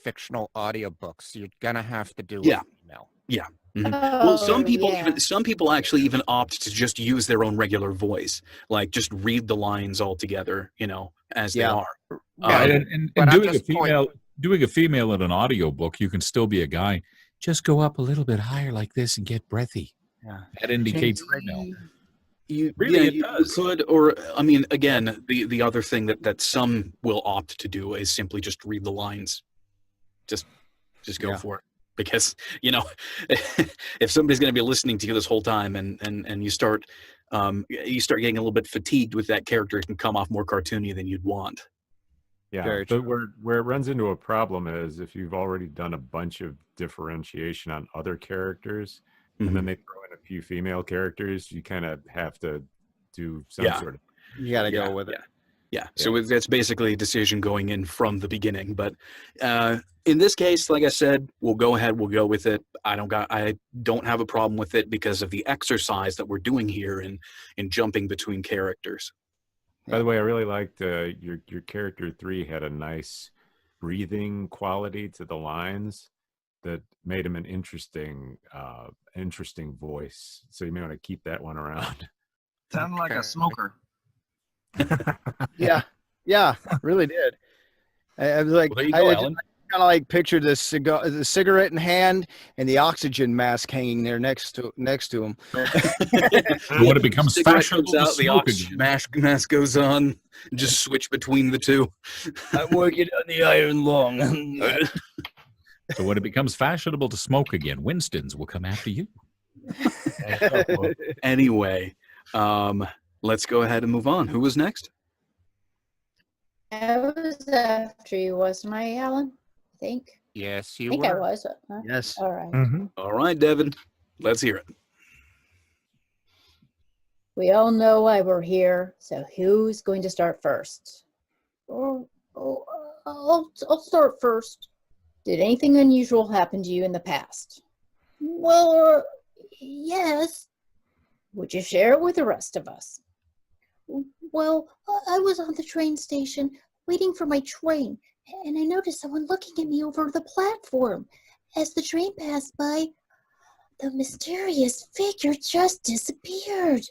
fictional audiobooks. You're gonna have to do female. Yeah. Well, some Oh, people actually even opt to just use their own regular voice, like just read the lines all together, as they are. And doing a female in an audiobook, you can still be a guy. Just go up a little bit higher like this and get breathy. Yeah. That indicates female. You does. could, or I mean, again, the other thing that some will opt to do is simply just read the lines. Just go for it. Because if somebody's going to be listening to you this whole time, and you start getting a little bit fatigued with that character, it can come off more cartoony than you'd want. Yeah, but where it runs into a problem is if you've already done a bunch of differentiation on other characters, and then they throw in a few female characters, you kind of have to do some sort of. You got to go with it. Yeah. So that's basically a decision going in from the beginning. But in this case, like I said, we'll go ahead. We'll go with it. I don't have a problem with it because of the exercise that we're doing here in jumping between characters. By the way, I really liked your character 3 had a nice breathing quality to the lines that made him an interesting voice. So you may want to keep that one around. Sounded like a smoker. Yeah, really did. I was like, Well, there you go, Alan. kind of like picture the cigarette in hand and the oxygen mask hanging there next to him. When it becomes Cigarette fashionable comes to out, the smoke oxygen again. mask goes on. Just switch between the two. I'm working on the iron lung. So when it becomes fashionable to smoke again, Winston's will come after you. Anyway, let's go ahead and move on. Who was next? I was after you, wasn't I, Alan? I think. Yes, I you think were. I was. Yes. All right. All right, Devin. Let's hear it. We all know why we're here, so who's going to start first? I'll start first. Did anything unusual happen to you in the past? Well, yes. Would you share it with the rest of us? Well, I was on the train station waiting for my train, and I noticed someone looking at me over the platform. As the train passed by, the mysterious figure just disappeared.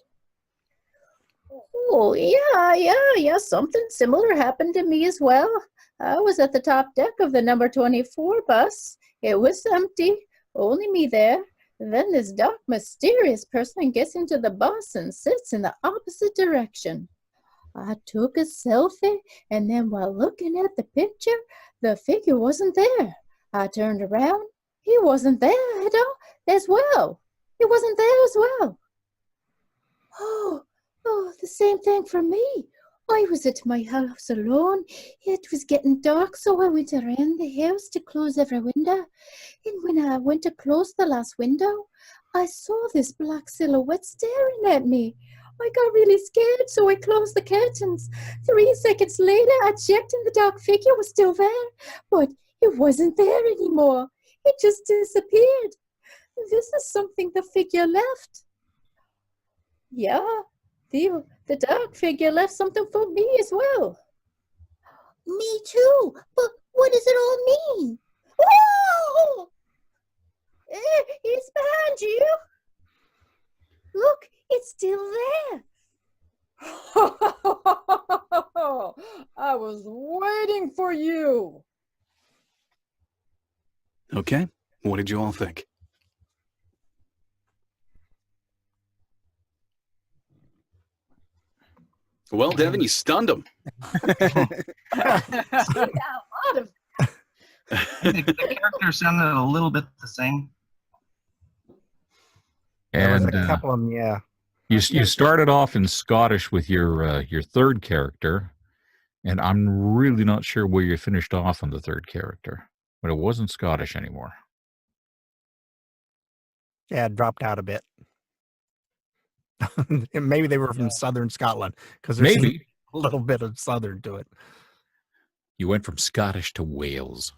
Oh, yeah. Something similar happened to me as well. I was at the top deck of the number 24 bus. It was empty, only me there. Then this dark, mysterious person gets into the bus and sits in the opposite direction. I took a selfie, and then while looking at the picture, the figure wasn't there. I turned around. He wasn't there at all as well. He wasn't there as well. Oh, the same thing for me. I was at my house alone. It was getting dark, so I went around the house to close every window. And when I went to close the last window, I saw this black silhouette staring at me. I got really scared, so I closed the curtains. 3 seconds later, I checked and the dark figure was still there, but it wasn't there anymore. It just disappeared. This is something the figure left. Yeah, the dark figure left something for me as well. Me too, but what does it all mean? Whoa! It's behind you. Look, it's still there. I was waiting for you. Okay. What did you all think? Well, Devin, you stunned him. The character sounded a little bit the same. There was And a couple of them, yeah. you started off in Scottish with your third character, and I'm really not sure where you finished off on the third character, but it wasn't Scottish anymore. Yeah, it dropped out a bit. And maybe they were from southern Scotland because there's Maybe a little bit of southern to it. you went from Scottish to Wales.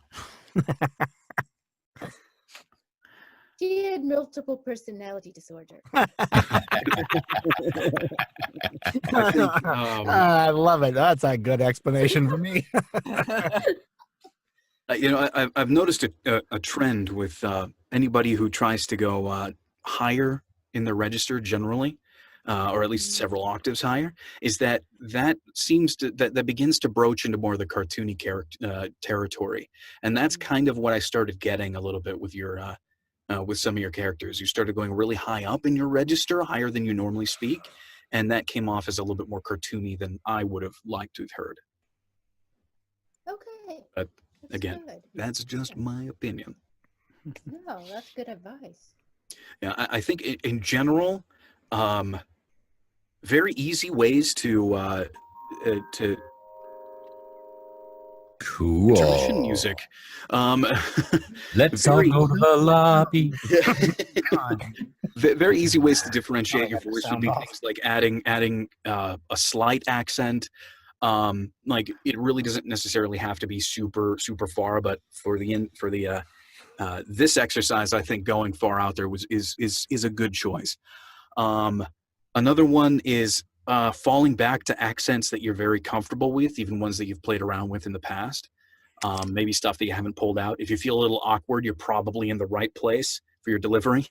She had multiple personality disorder. I love it. That's a good explanation for me. I've noticed a trend with anybody who tries to go higher in the register generally, or at least several octaves higher, is that seems to that begins to broach into more of the cartoony territory, and that's kind of what I started getting a little bit with your with some of your characters. You started going really high up in your register, higher than you normally speak, and that came off as a little bit more cartoony than I would have liked to have heard. Okay. But That's again, good. that's just my opinion. No, that's good advice. Yeah, I think in general, very easy ways to Cool. intermission music. Let's all go to the lobby. Very easy ways to differentiate your voice would be sound off. things like adding a slight accent. Like it really doesn't necessarily have to be super far, but for the this exercise, I think going far out there is a good choice. Another one is falling back to accents that you're very comfortable with, even ones that you've played around with in the past. Maybe stuff that you haven't pulled out. If you feel a little awkward, you're probably in the right place for your delivery.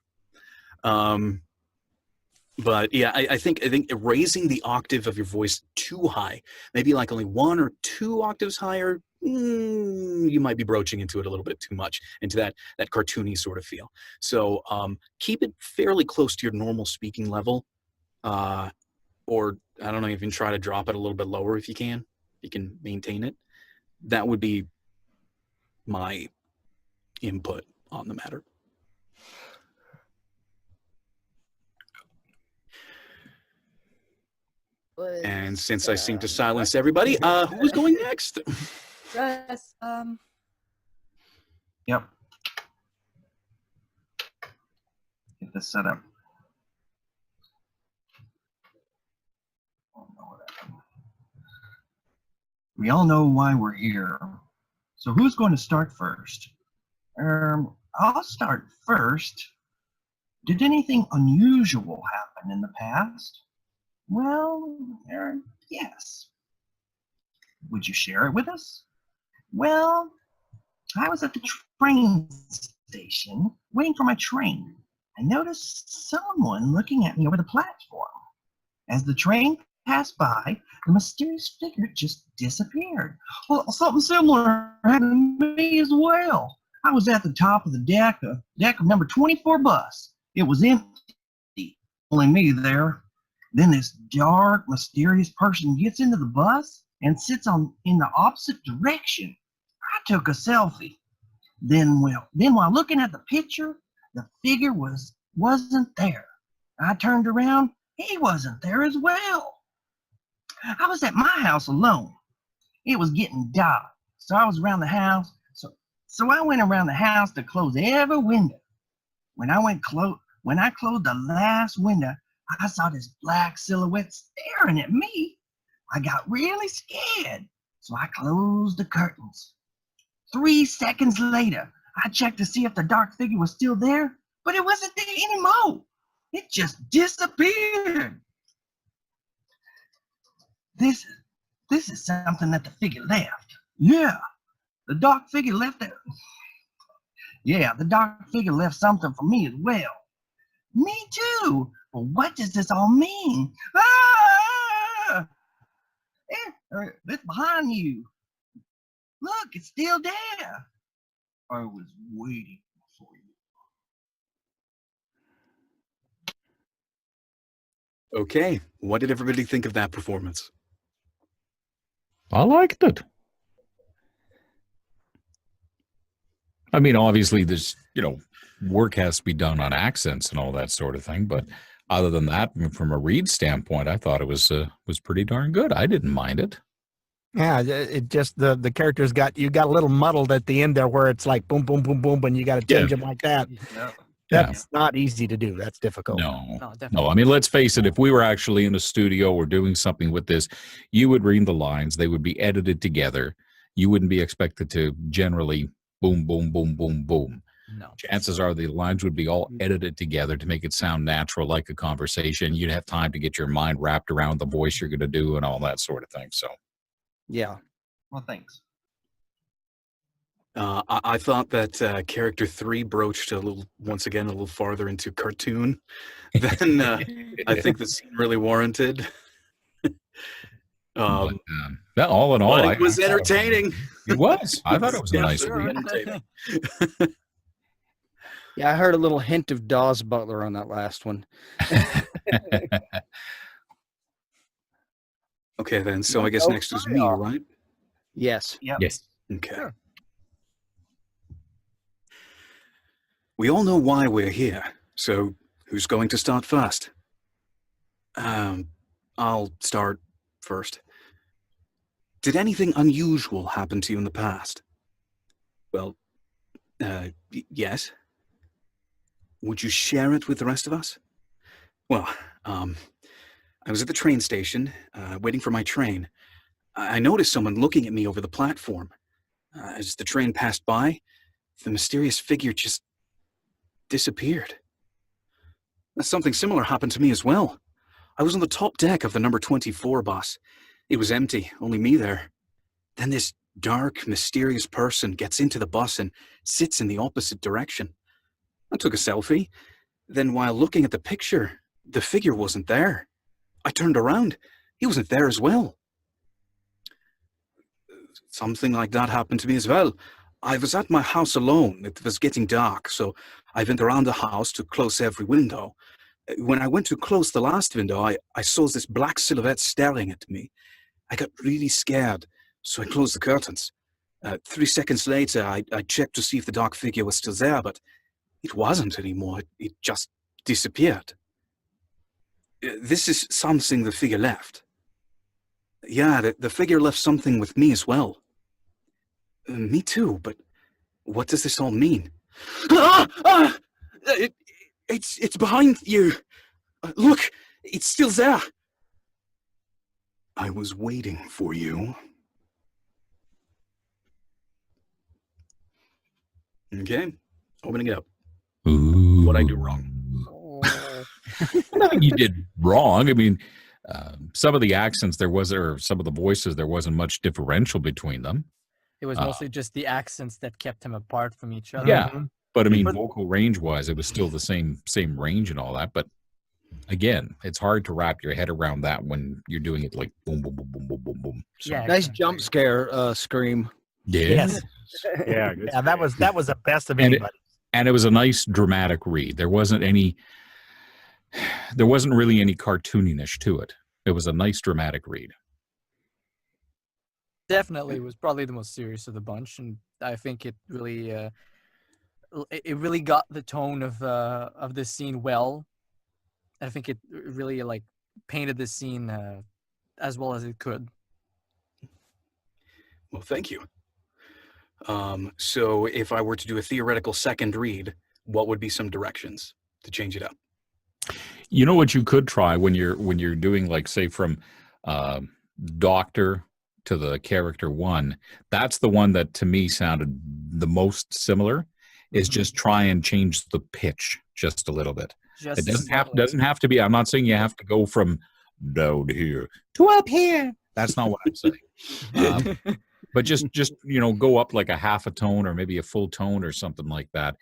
But yeah, I think raising the octave of your voice too high, maybe like only 1 or 2 octaves higher, you might be broaching into it a little bit too much, into that cartoony sort of feel. So keep it fairly close to your normal speaking level, or I don't know, even try to drop it a little bit lower if you can. If you can maintain it, that would be my input on the matter. And since I seem to silence everybody, who's going next? Russ, Yep. Get this set up. We all know why we're here. So who's going to start first? I'll start first. Did anything unusual happen in the past? Well, yes. Would you share it with us? Well, I was at the train station waiting for my train. I noticed someone looking at me over the platform. As the train passed by, the mysterious figure just disappeared. Well, something similar happened to me as well. I was at the top of the deck of number 24 bus. It was empty, only me there. Then this dark, mysterious person gets into the bus and sits in the opposite direction. I took a selfie. Then while looking at the picture, the figure wasn't there. I turned around, he wasn't there as well. I was at my house alone. It was getting dark, so I was around the house. So I went around the house to close every window. When I closed the last window, I saw this black silhouette staring at me. I got really scared, so I closed the curtains. 3 seconds later, I checked to see if the dark figure was still there, but it wasn't there anymore. It just disappeared. This is something that the figure left. Yeah, the dark figure left it. Yeah, the dark figure left something for me as well. Me too. But what does this all mean? Ah! It's behind you. Look, it's still there. I was waiting for you. Okay, what did everybody think of that performance? I liked it. I mean, obviously, there's, work has to be done on accents and all that sort of thing. But other than that, from a read standpoint, I thought it was pretty darn good. I didn't mind it. Yeah, it just the characters got a little muddled at the end there, where it's like boom, boom, boom, boom, and you got to change them like that. That's not easy to do. That's difficult. No. I mean, let's face it. If we were actually in a studio or doing something with this, you would read the lines. They would be edited together. You wouldn't be expected to generally boom, boom, boom, boom, boom. No. Chances are the lines would be all edited together to make it sound natural, like a conversation. You'd have time to get your mind wrapped around the voice you're going to do and all that sort of thing. So, yeah. Well, thanks. I thought that character 3 broached once again a little farther into cartoon than I think the scene really warranted. All in all, it was entertaining. It was. I thought it was a nice entertaining. Yeah, I heard a little hint of Dawes Butler on that last one. Okay, then. So I guess next is me, right? Yes. Yep. Yes. Okay. Sure. We all know why we're here. So who's going to start first? I'll start first. Did anything unusual happen to you in the past? Well, yes. Would you share it with the rest of us? Well, I was at the train station, waiting for my train. I noticed someone looking at me over the platform. As the train passed by, the mysterious figure just disappeared. Something similar happened to me as well. I was on the top deck of the number 24 bus. It was empty, only me there. Then this dark, mysterious person gets into the bus and sits in the opposite direction. I took a selfie. Then while looking at the picture, the figure wasn't there. I turned around. He wasn't there as well. something like that happened to me as well. I was at my house alone. It was getting dark, so I went around the house to close every window. When I went to close the last window, I saw this black silhouette staring at me. I got really scared, so I closed the curtains. 3 seconds later, I checked to see if the dark figure was still there, but it wasn't anymore. It just disappeared. This is something the figure left. Yeah, the figure left something with me as well. Me too, but what does this all mean? It's behind you. Look, it's still there. I was waiting for you. Okay, opening it up. What I do wrong? Nothing you did wrong. I mean, some of the accents or some of the voices, there wasn't much differential between them. It was mostly just the accents that kept them apart from each other. Yeah, but I mean, vocal range-wise, it was still the same range and all that. But again, it's hard to wrap your head around that when you're doing it like boom, boom, boom, boom, boom, boom, boom. So, Yeah, Nice jump scare scream. Yes. Yeah, Yeah, that was the best of And anybody. and it was a nice dramatic read. There wasn't really any cartooniness to it. It was a nice dramatic read. definitely was probably the most serious of the bunch, and I think it really got the tone of this scene well. I think it really like painted this scene as well as it could. Well, thank you. So if I were to do a theoretical second read, what would be some directions to change it up? You know what you could try when you're doing, like, say, from Doctor to the character one. That's the one that to me sounded the most similar. Is just try and change the pitch just a little bit. It doesn't have to be. I'm not saying you have to go from down here to up here. That's not what I'm saying. But just go up like a half a tone or maybe a full tone or something like that,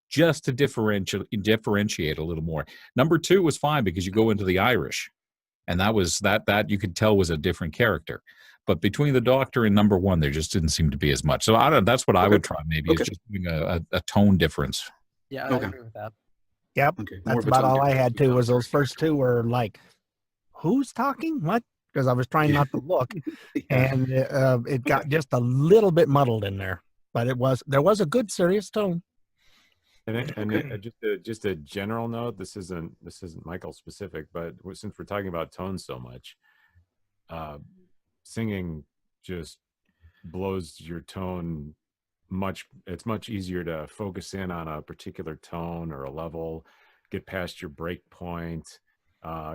just to differentiate a little more. Number 2 was fine because you go into the Irish, and that was that you could tell was a different character. But between the Doctor and number 1, there just didn't seem to be as much. So I don't. That's what I would try. Maybe is just doing a tone difference. Yeah, I agree with that. Yep. Okay, That's about all I had too. Was those first two were like, who's talking? What? Because I was trying not to look, and it got just a little bit muddled in there. But there was a good serious tone. And just a general note. This isn't Michael specific, but since we're talking about tone so much, singing just blows your tone it's much easier to focus in on a particular tone or a level, get past your break point,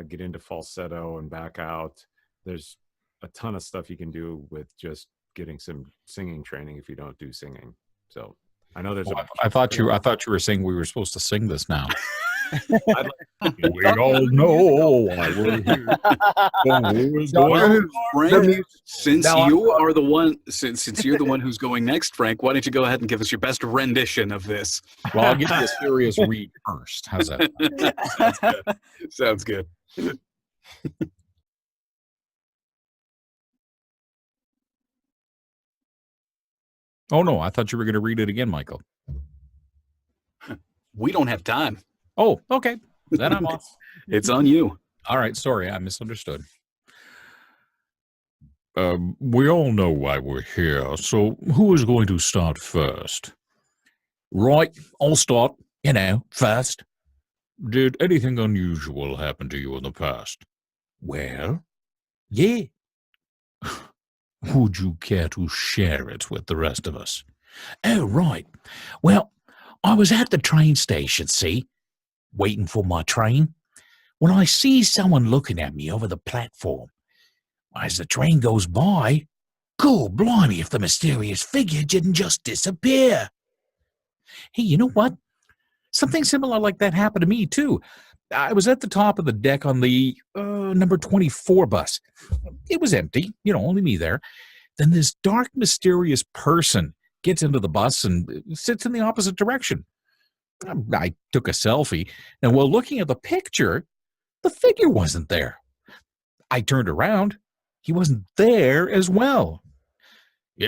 get into falsetto and back out. There's a ton of stuff you can do with just getting some singing training if you don't do singing. So I know there's I thought you were saying we were supposed to sing this now. We all know why we're here. Frank, since you're the one who's going next, Frank, why don't you go ahead and give us your best rendition of this? Well, I'll give you a serious read first. How's that? Sounds good. Oh no, I thought you were going to read it again, Michael. We don't have time. Oh, okay. Then I'm off. It's on you. All right. Sorry, I misunderstood. We all know why we're here. So who is going to start first? Right, I'll start, first. Did anything unusual happen to you in the past? Well, yeah. Would you care to share it with the rest of us? Oh, right. Well, I was at the train station, see, waiting for my train, when I see someone looking at me over the platform. As the train goes by, God blimey if the mysterious figure didn't just disappear. Hey, you know what? Something similar like that happened to me, too. I was at the top of the deck on the number 24 bus. It was empty, only me there. Then this dark, mysterious person gets into the bus and sits in the opposite direction. I took a selfie, and while looking at the picture, the figure wasn't there. I turned around. He wasn't there as well.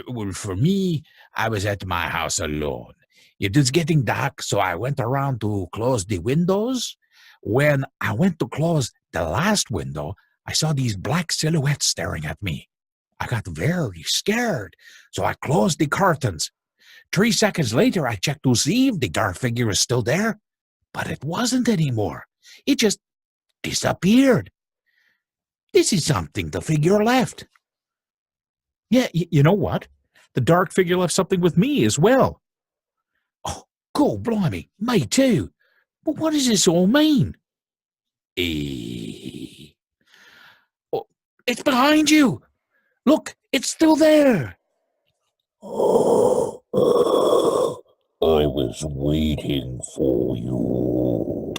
Well, for me, I was at my house alone. It was getting dark, so I went around to close the windows. When I went to close the last window, I saw these black silhouettes staring at me. I got very scared, so I closed the curtains. 3 seconds later, I checked to see if the dark figure was still there, but it wasn't anymore. It just disappeared. This is something the figure left. Yeah, you know what? The dark figure left something with me as well. Oh, cool, blimey, me too. But what does this all mean? Oh, it's behind you. Look, it's still there. I was waiting for you.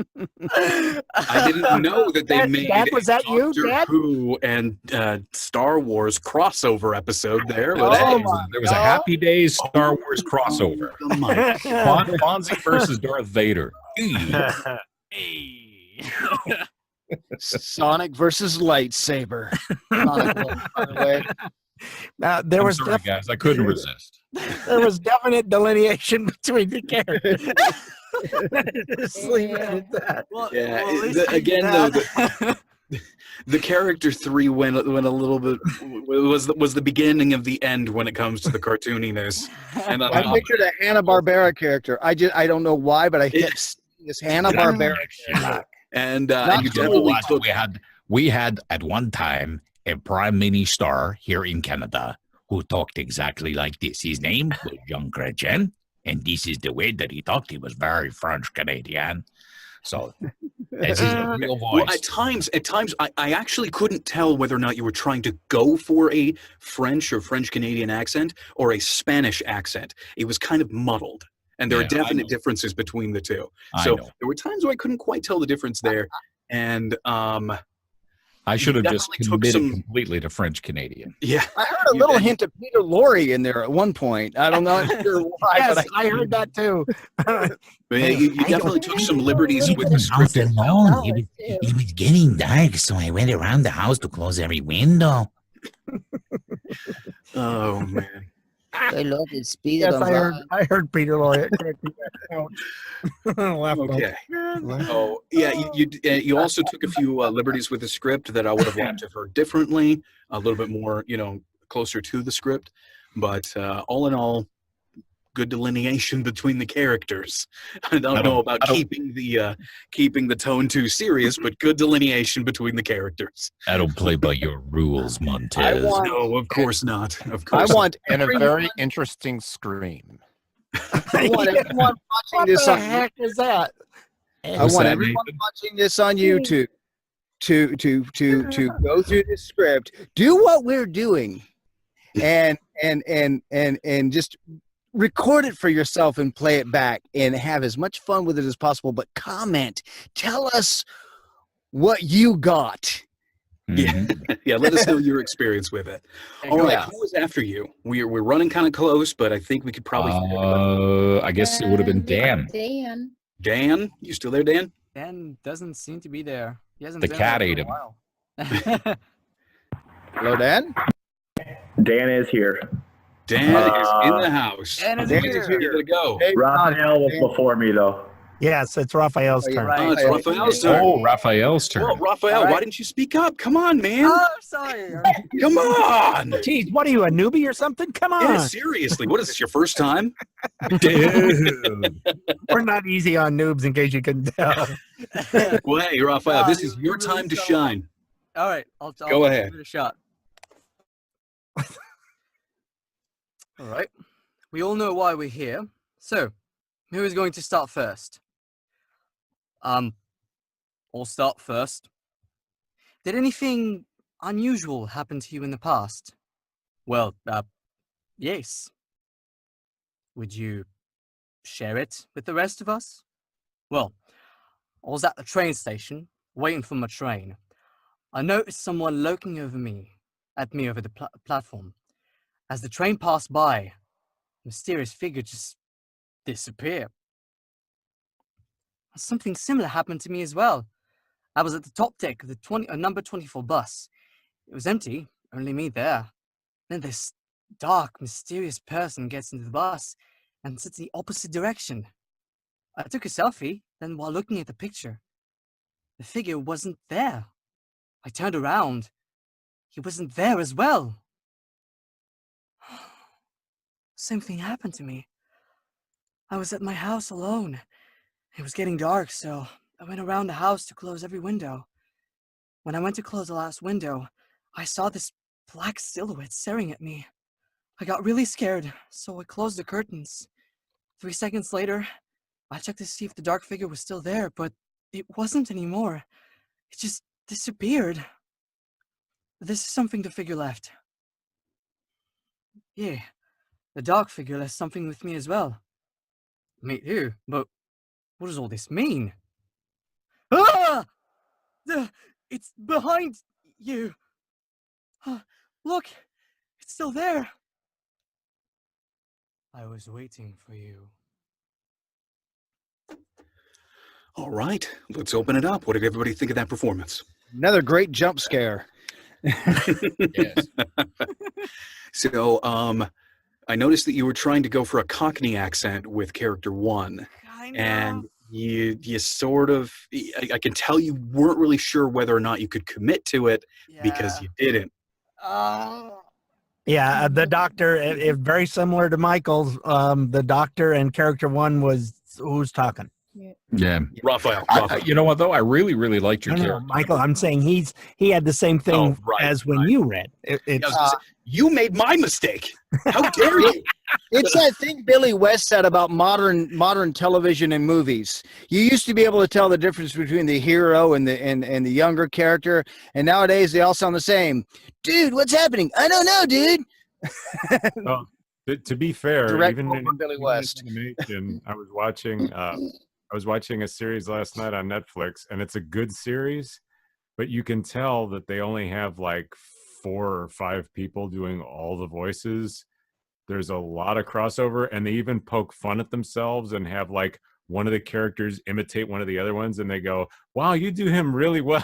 I didn't know that they made Dad, was that you, Doctor Dad? Who and Star Wars crossover episode there. Oh, There was a Happy Days Star Wars crossover. Fonzie versus Darth Vader. Sonic versus lightsaber. Sonic, by the way. Now, there I'm was sorry, guys. I couldn't resist. there was definite delineation between the characters. Just leave it at that. Yeah. well, at least the- you again, did though, that. the character 3 went a little bit was the beginning of the end when it comes to the cartooniness. And I pictured a Hanna-Barbera character. I don't know why, but I kept seeing this Hanna-Barbera character. and Not you totally definitely What? took We had at one time a prime mini star here in Canada who talked exactly like this. His name was Jean Chrétien, and this is the way that he talked. He was very French Canadian. So this is a real voice. Well, at times, I actually couldn't tell whether or not you were trying to go for a French or French Canadian accent or a Spanish accent. It was kind of muddled, and there Yeah, are definite differences between the two. I So know. there were times where I couldn't quite tell the difference there, and I should have just definitely took committed some- completely to French Canadian. yeah, I heard a little hint of Peter Lorre in there at one point. I don't know sure why, Yes, but I heard that too. but yeah, you definitely took some liberties with the script. alone. It was getting dark, so I went around the house to close every window. Oh man. I love the speed Yes, of I heard Peter Lorre correctly. Laughed out. Okay. Oh yeah, you also took a few liberties with the script that I would have liked to have heard differently, a little bit more, closer to the script. But all in all, good delineation between the characters. I don't know about keeping the tone too serious, but good delineation between the characters. I don't play by your rules, Montez. No, of course not. Of course. I want And a everyone- very interesting scream. I want everyone watching What this the on heck is that? I What's want that, everyone Nathan? watching this on YouTube to go through the script, do what we're doing, and just record it for yourself and play it back and have as much fun with it as possible. But comment, tell us what you got. Yeah, yeah. Let us know your experience with it. All right, Yeah. who was after you? We're running kind of close, but I think we could probably. I guess it would have been Dan. Dan. Dan, you still there, Dan? Dan doesn't seem to be there. He hasn't The been cat there ate for a him. while. Hello, Dan. Dan is here. Dan is in the house. Dan is Dan here. is here. Give it a go. Hey, Raphael was Dan. before me, though. Yes, it's Raphael's Oh, you're turn. right. Oh, it's Raphael's turn. Oh, Raphael's turn. Well, Raphael, All right. why didn't you speak up? Come on, man. Oh, sorry. Come on. Jeez, what are you, a newbie or something? Come on. Yeah, seriously. What is this, your first time? Dude. We're not easy on noobs, in case you can tell. Well, hey, Raphael, this is your time to shine. All right, I'll Go ahead. give it a shot. All right. We all know why we're here. So, who is going to start first? I'll start first. Did anything unusual happen to you in the past? Well, yes. Would you share it with the rest of us? Well, I was at the train station, waiting for my train. I noticed someone looking at me over the platform. As the train passed by, a mysterious figure just disappeared. Something similar happened to me as well. I was at the top deck of the number 24 bus. It was empty, only me there. Then this dark, mysterious person gets into the bus and sits in the opposite direction. I took a selfie, then while looking at the picture, the figure wasn't there. I turned around. He wasn't there as well. Same thing happened to me. I was at my house alone. It was getting dark, so I went around the house to close every window. When I went to close the last window, I saw this black silhouette staring at me. I got really scared, so I closed the curtains. 3 seconds later, I checked to see if the dark figure was still there, but it wasn't anymore. It just disappeared. This is something the figure left. Yeah, the dark figure left something with me as well. Me too, but what does all this mean? Ah! It's behind you. Look, it's still there. I was waiting for you. All right, let's open it up. What did everybody think of that performance? Another great jump scare. Yes. So, I noticed that you were trying to go for a Cockney accent with character one, and you sort of, I can tell you weren't really sure whether or not you could commit to it because you didn't. Yeah, the doctor, very similar to Michael's. The doctor and character one was who's talking. Yeah, Raphael. You know what though? I really liked your No, character. Michael. I'm saying he had the same thing as when you read. Yeah, I was gonna say, you made my mistake. How dare you? It's that thing Billy West said about modern television and movies. You used to be able to tell the difference between the hero and the younger character, and nowadays they all sound the same. Dude, what's happening? I don't know, dude. Well, to be fair, Direct even quote in, from Billy even in West. animation, I was watching a series last night on Netflix, and it's a good series, but you can tell that they only have like 4 or 5 people doing all the voices. There's a lot of crossover, and they even poke fun at themselves and have like one of the characters imitate one of the other ones, and they go, "Wow, you do him really well."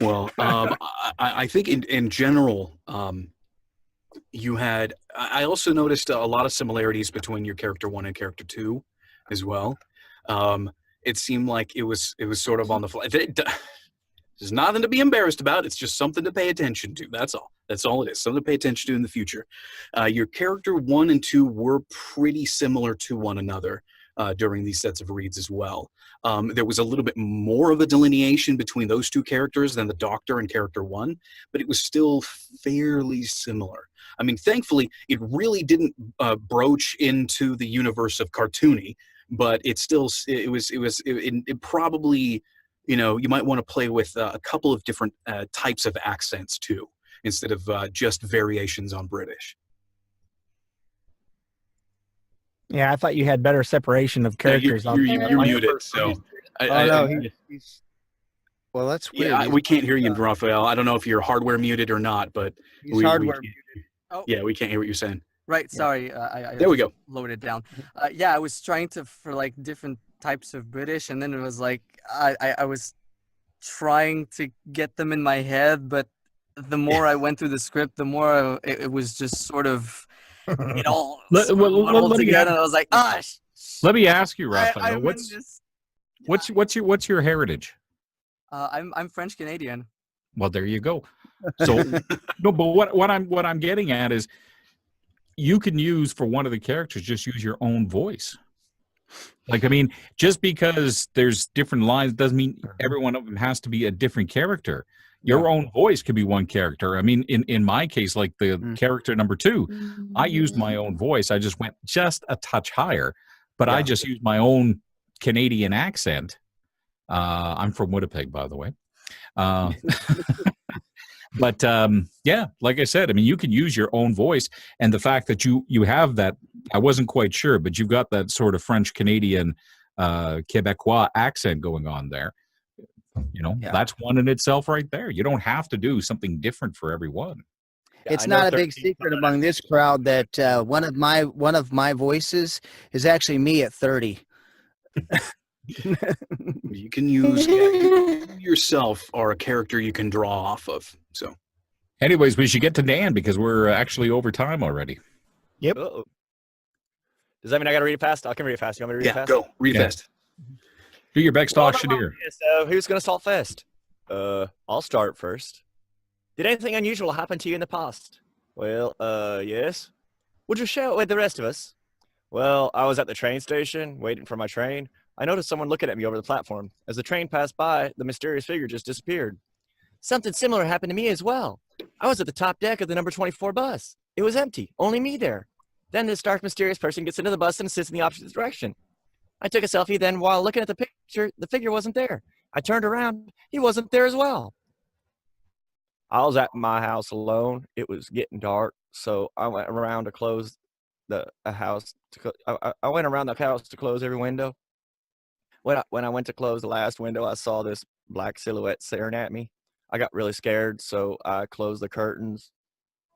Well, I think in general, you had. I also noticed a lot of similarities between your character one and character two, as well. It seemed like it was sort of on the fly. There's nothing to be embarrassed about. It's just something to pay attention to. That's all. That's all it is. Something to pay attention to in the future. Your character 1 and 2 were pretty similar to one another during these sets of reads as well. There was a little bit more of a delineation between those two characters than the Doctor and character 1, but it was still fairly similar. I mean, thankfully, it really didn't broach into the universe of cartoony, but it probably. You know, you might want to play with a couple of different types of accents too, instead of just variations on British. Yeah, I thought you had better separation of characters. You're muted, so. Well, that's weird. Yeah, we can't hear you, Raphael. I don't know if you're hardware muted or not, but hardware muted. Yeah, we can't hear what you're saying. Right, sorry. I there we go. Lowered it down. Yeah, I was trying to for like different types of British, and then it was like I was trying to get them in my head, but the more I went through the script, the more it was just sort of it all muddled together. And I was like, let me ask you, I Raphael, what's your heritage? I'm French Canadian. Well, there you go. So no, but what I'm getting at is you can use for one of the characters, just use your own voice. Like, I mean, just because there's different lines doesn't mean every one of them has to be a different character. Your own voice could be one character. I mean, in my case, like the character number 2, I used my own voice. I just went just a touch higher, but I just used my own Canadian accent. I'm from Winnipeg, by the way. But yeah, like I said, I mean, you can use your own voice, and the fact that you have that, I wasn't quite sure, but you've got that sort of French Canadian Quebecois accent going on there. You know, that's one in itself right there. You don't have to do something different for everyone. It's not a big secret among this crowd that one of my voices is actually me at 30. You can use you yourself or a character you can draw off of. So, anyways, we should get to Dan because we're actually over time already. Yep. Uh-oh. Does that mean I got to read it fast? I can read it fast. You want me to read it fast? go read Yeah. fast. Do your best auctioneer. So who's going to start first? I'll start first. Did anything unusual happen to you in the past? Well, yes. Would you share it with the rest of us? Well, I was at the train station waiting for my train. I noticed someone looking at me over the platform. As the train passed by, the mysterious figure just disappeared. Something similar happened to me as well. I was at the top deck of the number 24 bus. It was empty, only me there. Then this dark, mysterious person gets into the bus and sits in the opposite direction. I took a selfie, then while looking at the picture, the figure wasn't there. I turned around, he wasn't there as well. I was at my house alone. It was getting dark, so I went around to close I went around the house to close every window. When I went to close the last window, I saw this black silhouette staring at me. I got really scared, so I closed the curtains.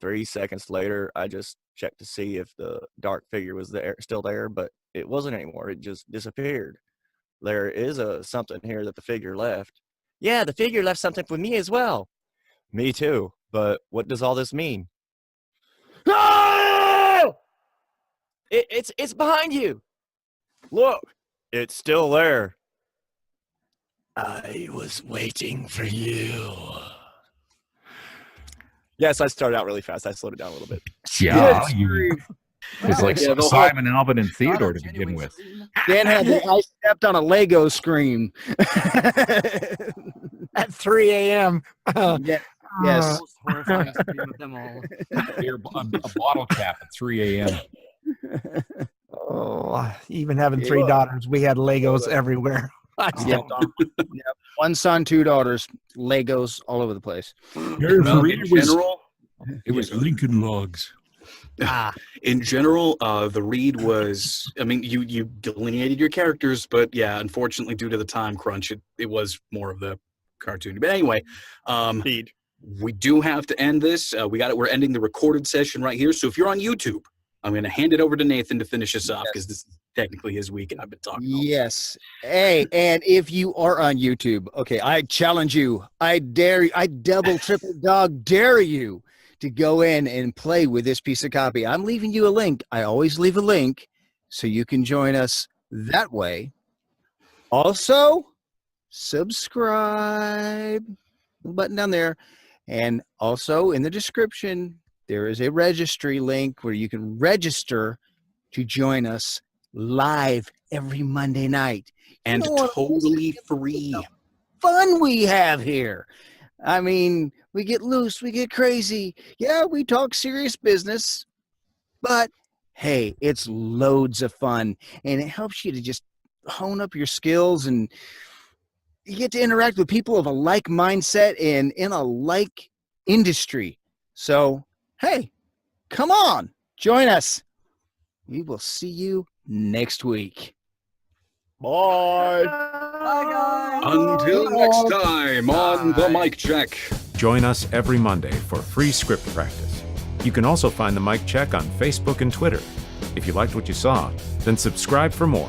3 seconds later, I just checked to see if the dark figure was still there, but it wasn't anymore. It just disappeared. There is something here that the figure left. Yeah, the figure left something for me as well. Me too, but what does all this mean? No! It's behind you. Look, it's still there. I was waiting for you. Yes, I started out really fast. I slowed it down a little bit. Yeah, it's like Yeah, the whole- Simon, Alvin, and Theodore to begin with. Dan had the I stepped on a Lego scream. At 3 a.m. Yeah. Yes. Most horrifying scream of them all. A bottle cap at 3 a.m. Oh, even having three Yeah. daughters, we had Legos everywhere. I Yep. stepped on 'em. Yep. One son, two daughters, Legos all over the place. Well, in general, It was Lincoln Logs. in general, the read was. I mean, you delineated your characters, but yeah, unfortunately, due to the time crunch, it was more of the cartoon. But anyway, Speed. we do have to end this. We're ending the recorded session right here. So if you're on YouTube, I'm going to hand it over to Nathan to finish us off because this is technically his week, and I've been talking. Yes. Hey, and if you are on YouTube, okay, I challenge you. I dare you. I double, triple dog dare you to go in and play with this piece of copy. I'm leaving you a link. I always leave a link so you can join us that way. Also, subscribe. Little button down there. And also in the description, there is a registry link where you can register to join us live every Monday night. And totally free. Fun we have here. I mean, we get loose, we get crazy. Yeah, we talk serious business, but hey, it's loads of fun, and it helps you to just hone up your skills, and you get to interact with people of a like mindset and in a like industry. So, hey, come on, join us. We will see you next week. Bye. Bye, guys. Until next time on the Mic Check. Join us every Monday for free script practice. You can also find the Mic Check on Facebook and Twitter. If you liked what you saw, then subscribe for more.